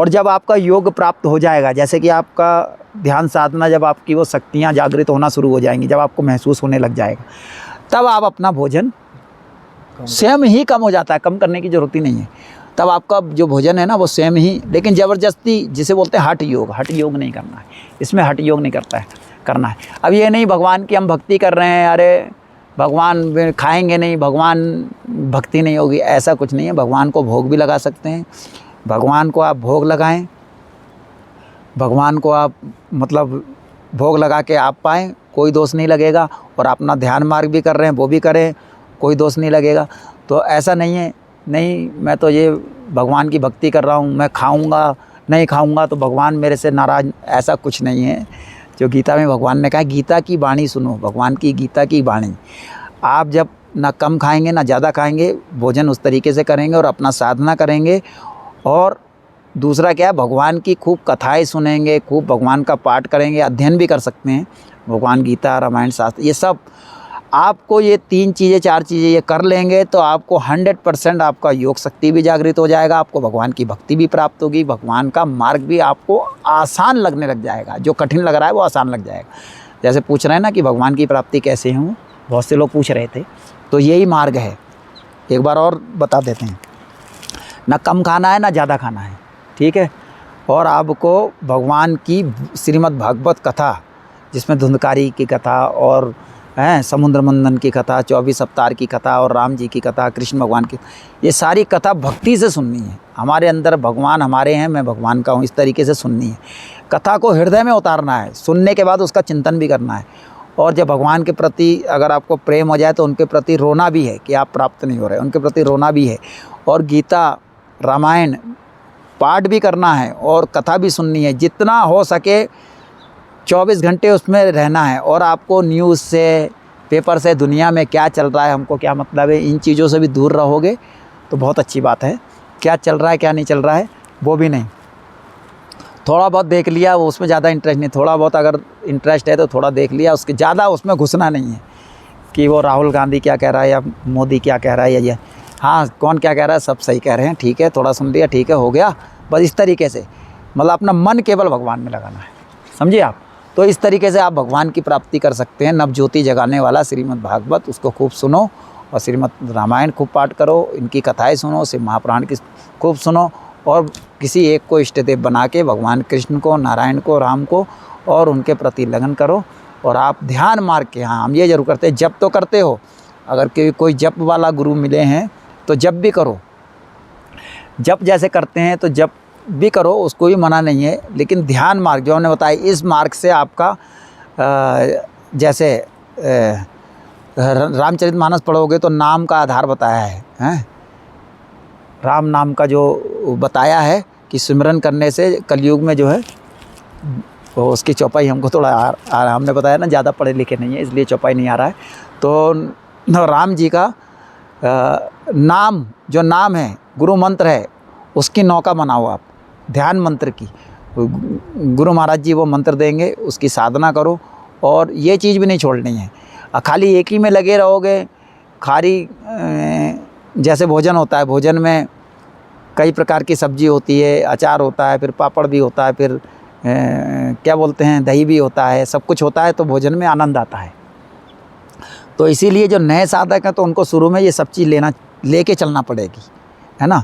और जब आपका योग प्राप्त हो जाएगा, जैसे कि आपका ध्यान साधना, जब आपकी वो शक्तियाँ जागृत होना शुरू हो जाएंगी, जब आपको महसूस होने लग जाएगा, तब आप अपना भोजन स्वयं ही कम हो जाता है, कम करने की ज़रूरत ही नहीं है। तब आपका जो भोजन है ना वो स्वयं ही, लेकिन ज़बरदस्ती जिसे बोलते हैं हठ योग नहीं करना है। इसमें हठ योग नहीं करना है। अब ये नहीं भगवान की हम भक्ति कर रहे हैं, अरे भगवान खाएंगे नहीं, भगवान भक्ति नहीं होगी, ऐसा कुछ नहीं है। भगवान को भोग भी लगा सकते हैं। भगवान को आप भोग लगाएं, भगवान को आप मतलब भोग लगा के आप पाएँ, कोई दोष नहीं लगेगा। और अपना ध्यान मार्ग भी कर रहे हैं वो भी करें, कोई दोष नहीं लगेगा। तो ऐसा नहीं है, नहीं मैं तो ये भगवान की भक्ति कर रहा हूँ, मैं खाऊंगा नहीं खाऊंगा तो भगवान मेरे से नाराज़, ऐसा कुछ नहीं है। जो गीता में भगवान ने कहा, गीता की वाणी सुनो, भगवान की गीता की वाणी। आप जब ना कम खाएंगे ना ज़्यादा खाएंगे, भोजन उस तरीके से करेंगे और अपना साधना करेंगे, और दूसरा क्या है, भगवान की खूब कथाएं सुनेंगे, खूब भगवान का पाठ करेंगे, अध्ययन भी कर सकते हैं, भगवान गीता, रामायण, शास्त्र, ये सब आपको, ये 3 चीज़ें 4 चीज़ें ये कर लेंगे तो आपको 100% आपका योग शक्ति भी जागृत हो जाएगा, आपको भगवान की भक्ति भी प्राप्त होगी, भगवान का मार्ग भी आपको आसान लगने लग जाएगा। जो कठिन लग रहा है वो आसान लग जाएगा। जैसे पूछ रहे हैं ना कि भगवान की प्राप्ति कैसे हो, बहुत से लोग पूछ रहे थे, तो यही मार्ग है। एक बार और बता देते हैं, ना कम खाना है ना ज़्यादा खाना है, ठीक है। और आपको भगवान की श्रीमद् भागवत कथा, जिसमें धुंधकारी की कथा और समुद्र मंथन की कथा, 24 अवतार की कथा और राम जी की कथा, कृष्ण भगवान की, ये सारी कथा भक्ति से सुननी है। हमारे अंदर भगवान हमारे हैं, मैं भगवान का हूँ, इस तरीके से सुननी है। कथा को हृदय में उतारना है, सुनने के बाद उसका चिंतन भी करना है। और जब भगवान के प्रति अगर आपको प्रेम हो जाए तो उनके प्रति रोना भी है कि आप प्राप्त नहीं हो रहे, उनके प्रति रोना भी है। और गीता, रामायण पाठ भी करना है और कथा भी सुननी है। जितना हो सके 24 घंटे उसमें रहना है। और आपको न्यूज़ से, पेपर से, दुनिया में क्या चल रहा है, हमको क्या मतलब है, इन चीज़ों से भी दूर रहोगे तो बहुत अच्छी बात है। क्या चल रहा है क्या नहीं चल रहा है वो भी नहीं, थोड़ा बहुत देख लिया, वो उसमें ज़्यादा इंटरेस्ट नहीं, थोड़ा बहुत अगर इंटरेस्ट है तो थोड़ा देख लिया, उसके ज़्यादा उसमें घुसना नहीं है कि वो राहुल गांधी क्या कह रहा है या मोदी क्या कह रहा है या ये, हाँ कौन क्या कह रहा है, सब सही कह रहे हैं, ठीक है, थोड़ा सुन लिया, ठीक है, हो गया, बस इस तरीके से। मतलब अपना मन केवल भगवान में लगाना है, समझिए आप। तो इस तरीके से आप भगवान की प्राप्ति कर सकते हैं। नवज्योति जगाने वाला श्रीमद् भागवत, उसको खूब सुनो, और श्रीमद् रामायण खूब पाठ करो, इनकी कथाएं सुनो, शिव महापुराण की खूब सुनो, और किसी एक को इष्ट देव बना के भगवान कृष्ण को, नारायण को, राम को और उनके प्रति लगन करो। और आप ध्यान मार्ग के, हाँ हम ये जरूर करते हैं, जप तो करते हो, अगर कोई जप वाला गुरु मिले हैं तो जप भी करो, जप जैसे करते हैं तो जप भी करो, उसको भी मना नहीं है। लेकिन ध्यान मार्ग जो हमने बताया, इस मार्ग से आपका जैसे रामचरितमानस पढ़ोगे तो नाम का आधार बताया है, राम नाम का जो बताया है कि सिमरन करने से कलयुग में जो है, तो उसकी चौपाई हमको थोड़ा हमने बताया ना, ज़्यादा पढ़े लिखे नहीं है इसलिए चौपाई नहीं आ रहा है। तो राम जी का नाम, जो नाम है, गुरु मंत्र है, उसकी नौका बनाओ आप, ध्यान मंत्र की। गुरु महाराज जी वो मंत्र देंगे, उसकी साधना करो। और ये चीज़ भी नहीं छोड़नी है, खाली एक ही में लगे रहोगे। खाली जैसे भोजन होता है, भोजन में कई प्रकार की सब्जी होती है, अचार होता है, फिर पापड़ भी होता है, फिर क्या बोलते हैं, दही भी होता है, सब कुछ होता है, तो भोजन में आनंद आता है। तो इसीलिए जो नए साधक हैं तो उनको शुरू में ये सब चीज़ लेके चलना पड़ेगी, है ना,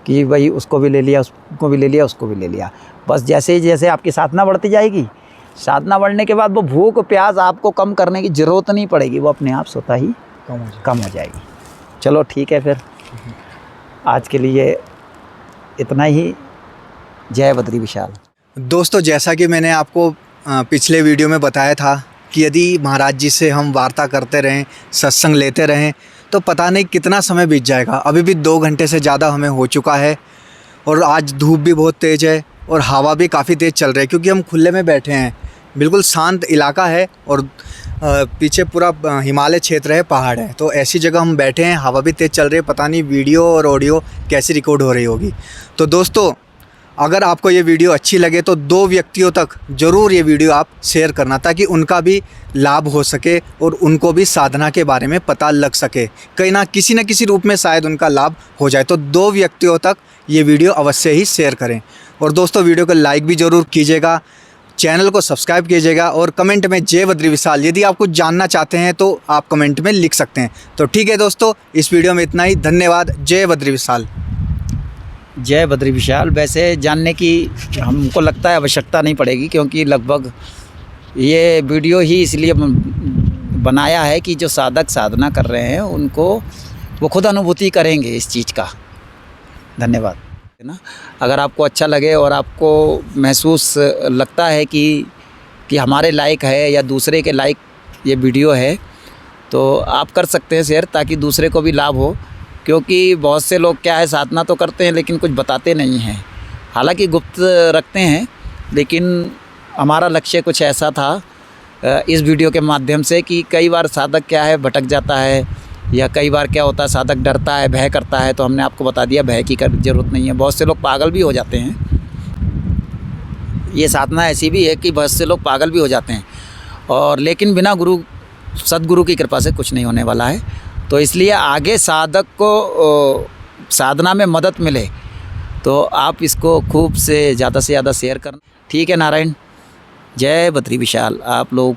कि भाई उसको भी ले लिया, उसको भी ले लिया, उसको भी ले लिया। बस जैसे जैसे आपकी साधना बढ़ती जाएगी, साधना बढ़ने के बाद वो भूख प्यास आपको कम करने की ज़रूरत नहीं पड़ेगी, वो अपने आप स्वतः ही कम हो जाएगी। चलो ठीक है, फिर आज के लिए इतना ही। जय बद्री विशाल। दोस्तों, जैसा कि मैंने आपको पिछले वीडियो में बताया था कि यदि महाराज जी से हम वार्ता करते रहें, सत्संग लेते रहें, तो पता नहीं कितना समय बीत जाएगा। अभी भी 2 घंटे से ज़्यादा हमें हो चुका है, और आज धूप भी बहुत तेज़ है और हवा भी काफ़ी तेज़ चल रही है, क्योंकि हम खुले में बैठे हैं, बिल्कुल शांत इलाका है और पीछे पूरा हिमालय क्षेत्र है, पहाड़ है। तो ऐसी जगह हम बैठे हैं, हवा भी तेज़ चल रही है, पता नहीं वीडियो और ऑडियो कैसी रिकॉर्ड हो रही होगी। तो दोस्तों, अगर आपको ये वीडियो अच्छी लगे तो 2 व्यक्तियों तक ज़रूर ये वीडियो आप शेयर करना, ताकि उनका भी लाभ हो सके और उनको भी साधना के बारे में पता लग सके, कहीं ना किसी रूप में शायद उनका लाभ हो जाए। तो 2 व्यक्तियों तक ये वीडियो अवश्य ही शेयर करें। और दोस्तों, वीडियो को लाइक भी ज़रूर कीजिएगा, चैनल को सब्सक्राइब कीजिएगा, और कमेंट में जय बद्री विशाल यदि आप कुछ जानना चाहते हैं तो आप कमेंट में लिख सकते हैं। तो ठीक है दोस्तों, इस वीडियो में इतना ही। धन्यवाद। जय बद्री विशाल। जय बद्री विशाल। वैसे जानने की हमको लगता है आवश्यकता नहीं पड़ेगी, क्योंकि लगभग ये वीडियो ही इसलिए बनाया है कि जो साधक साधना कर रहे हैं उनको वो खुद अनुभूति करेंगे इस चीज़ का। धन्यवाद, है ना। अगर आपको अच्छा लगे और आपको महसूस लगता है कि हमारे लायक है या दूसरे के लायक ये वीडियो है, तो आप कर सकते हैं शेयर, ताकि दूसरे को भी लाभ हो। क्योंकि बहुत से लोग क्या है, साधना तो करते हैं लेकिन कुछ बताते नहीं हैं, हालांकि गुप्त रखते हैं। लेकिन हमारा लक्ष्य कुछ ऐसा था इस वीडियो के माध्यम से कि कई बार साधक क्या है, भटक जाता है, या कई बार क्या होता है, साधक डरता है, भय करता है। तो हमने आपको बता दिया भय की ज़रूरत नहीं है। बहुत से लोग पागल भी हो जाते हैं, ये साधना ऐसी भी है कि बहुत से लोग पागल भी हो जाते हैं, और लेकिन बिना गुरु सद्गुरु की कृपा से कुछ नहीं होने वाला है। तो इसलिए आगे साधक को साधना में मदद मिले तो आप इसको खूब से ज़्यादा शेयर करना। ठीक है नारायण, जय बद्री विशाल। आप लोग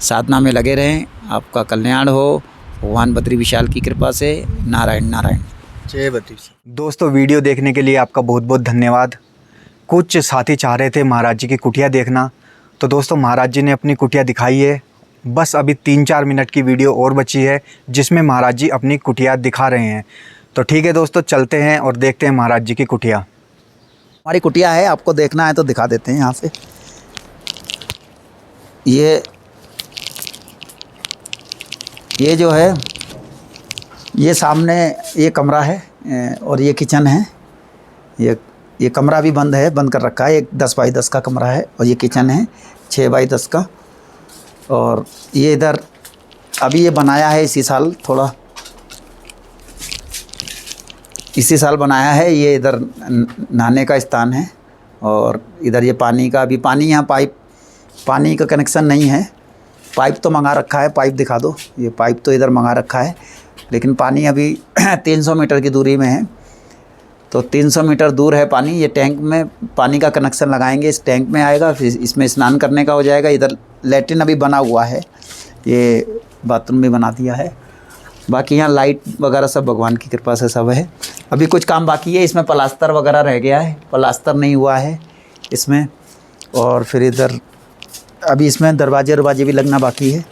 साधना में लगे रहें, आपका कल्याण हो भगवान बद्री विशाल की कृपा से। नारायण नारायण, जय बद्री विशाल। दोस्तों, वीडियो देखने के लिए आपका बहुत बहुत धन्यवाद। कुछ साथी चाह रहे थे महाराज जी की कुटिया देखना, तो दोस्तों महाराज जी ने अपनी कुटिया दिखाई है। बस अभी 3-4 मिनट की वीडियो और बची है जिसमें महाराज जी अपनी कुटिया दिखा रहे हैं। तो ठीक है दोस्तों, चलते हैं और देखते हैं महाराज जी की कुटिया। हमारी कुटिया है, आपको देखना है तो दिखा देते हैं यहाँ से। ये जो है, ये सामने ये कमरा है और ये किचन है। ये कमरा भी बंद है, बंद कर रखा है। एक 10 बाई 10 का कमरा है और ये किचन है 6 बाई 10 का। और ये इधर अभी ये बनाया है इसी साल, थोड़ा इसी साल बनाया है। ये इधर नहाने का स्थान है और इधर ये पानी का, अभी पानी यहाँ पानी का कनेक्शन नहीं है। पाइप तो मंगा रखा है, पाइप दिखा दो। ये पाइप तो इधर मंगा रखा है, लेकिन पानी अभी 300 मीटर की दूरी में है। तो 300 मीटर दूर है पानी। ये टैंक में पानी का कनेक्शन लगाएंगे, इस टैंक में आएगा, फिर इसमें स्नान करने का हो जाएगा। इधर लैट्रिन अभी बना हुआ है, ये बाथरूम भी बना दिया है। बाकी यहाँ लाइट वगैरह सब भगवान की कृपा से सब है। अभी कुछ काम बाकी है, इसमें प्लास्टर वगैरह रह गया है, प्लास्टर नहीं हुआ है इसमें। और फिर इधर अभी इसमें दरवाजे भी लगना बाकी है।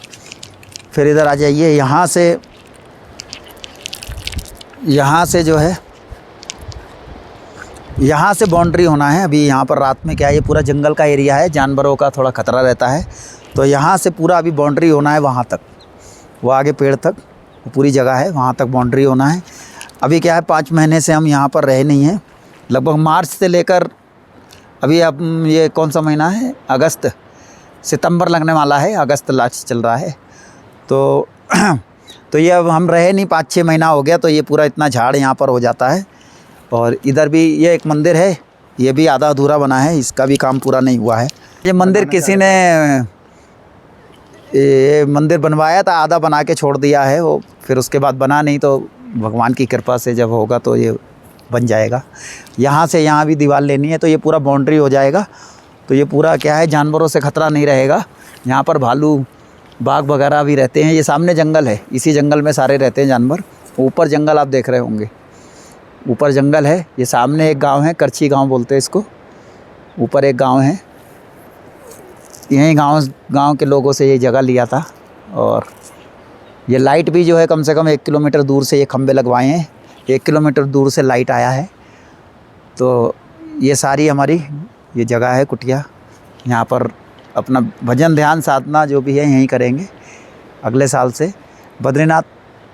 फिर इधर आ जाइए, यहाँ से जो है, यहाँ से बाउंड्री होना है। अभी यहाँ पर रात में क्या है, ये पूरा जंगल का एरिया है, जानवरों का थोड़ा खतरा रहता है। तो यहाँ से पूरा अभी बाउंड्री होना है वहाँ तक, वो आगे पेड़ तक वो पूरी जगह है, वहाँ तक बाउंड्री होना है। अभी क्या है, 5 महीने से हम यहाँ पर रहे नहीं हैं। लगभग मार्च से लेकर अभी, अब ये कौन सा महीना है, अगस्त, सितंबर लगने वाला है, अगस्त लास्ट चल रहा है। तो ये अब हम रहे नहीं, 5-6 महीना हो गया। तो ये पूरा इतना झाड़ यहाँ पर हो जाता है। और इधर भी ये एक मंदिर है, ये भी आधा अधूरा बना है, इसका भी काम पूरा नहीं हुआ है। ये मंदिर किसी ने ये मंदिर बनवाया था, आधा बना के छोड़ दिया है वो, फिर उसके बाद बना नहीं। तो भगवान की कृपा से जब होगा तो ये बन जाएगा। यहाँ से यहाँ भी दीवार लेनी है, तो ये पूरा बाउंड्री हो जाएगा। तो ये पूरा क्या है, जानवरों से ख़तरा नहीं रहेगा। यहाँ पर भालू बाघ वगैरह भी रहते हैं। ये सामने जंगल है, इसी जंगल में सारे रहते हैं जानवर। ऊपर जंगल आप देख रहे होंगे, ऊपर जंगल है। ये सामने एक गांव है, करछी गांव बोलते हैं इसको। ऊपर एक गांव है, यहीं गांव के लोगों से ये जगह लिया था। और ये लाइट भी जो है, कम से कम 1 किलोमीटर दूर से ये खंबे लगवाए हैं, 1 किलोमीटर दूर से लाइट आया है। तो ये सारी हमारी ये जगह है कुटिया। यहाँ पर अपना भजन ध्यान साधना जो भी है यहीं करेंगे। अगले साल से बद्रीनाथ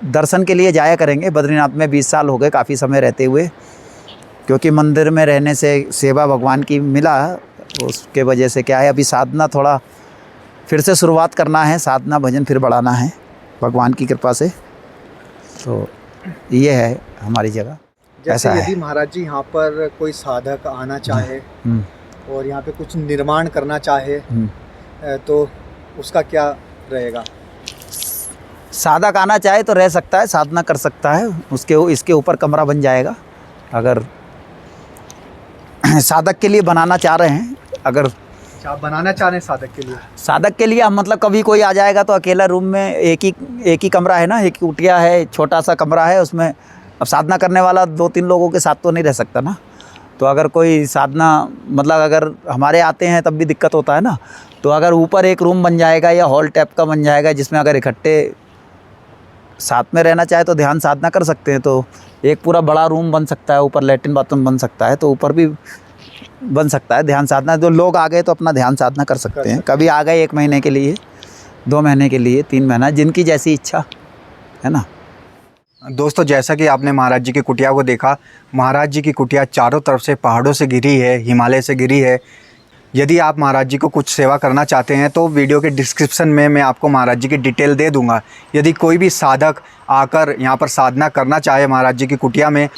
दर्शन के लिए जाया करेंगे। बद्रीनाथ में 20 साल हो गए, काफ़ी समय रहते हुए, क्योंकि मंदिर में रहने से सेवा भगवान की मिला, उसके वजह से क्या है, अभी साधना थोड़ा फिर से शुरुआत करना है, साधना भजन फिर बढ़ाना है भगवान की कृपा से। तो ये है हमारी जगह। जैसे यदि महाराज जी यहाँ पर कोई साधक आना चाहे और यहाँ पे कुछ निर्माण करना चाहे तो उसका क्या रहेगा? साधक आना चाहे तो रह सकता है, साधना कर सकता है, इसके ऊपर कमरा बन जाएगा। अगर साधक के लिए बनाना चाह रहे हैं, अगर आप बनाना चाह रहे हैं साधक के लिए हम मतलब कभी कोई आ जाएगा तो अकेला रूम में एक ही कमरा है ना, एक ही कुटिया है, छोटा सा कमरा है, उसमें अब साधना करने वाला 2-3 लोगों के साथ तो नहीं रह सकता ना। तो अगर कोई साधना मतलब अगर हमारे आते हैं तब भी दिक्कत होता है ना। तो अगर ऊपर एक रूम बन जाएगा या हॉल टाइप का बन जाएगा, जिसमें अगर इकट्ठे साथ में रहना चाहे तो ध्यान साधना कर सकते हैं। तो एक पूरा बड़ा रूम बन सकता है, ऊपर लैट्रिन बाथरूम बन सकता है, तो ऊपर भी बन सकता है ध्यान साधना। जो लोग आ गए तो अपना ध्यान साधना कर सकते हैं। कभी आ गए 1 महीने के लिए, 2 महीने के लिए, 3 महीना, जिनकी जैसी इच्छा है ना। दोस्तों, जैसा कि आपने महाराज जी की कुटिया को देखा, महाराज जी की कुटिया चारों तरफ से पहाड़ों से घिरी है, हिमालय से घिरी है। यदि आप महाराज जी को कुछ सेवा करना चाहते हैं तो वीडियो के डिस्क्रिप्शन में मैं आपको महाराज जी की डिटेल दे दूंगा। यदि कोई भी साधक आकर यहाँ पर साधना करना चाहे महाराज जी की कुटिया में,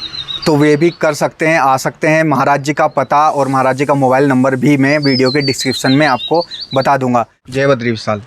तो वे भी कर सकते हैं, आ सकते हैं। महाराज जी का पता और महाराज जी का मोबाइल नंबर भी मैं वीडियो के डिस्क्रिप्शन में आपको बता दूंगा। जय बद्री विशाल।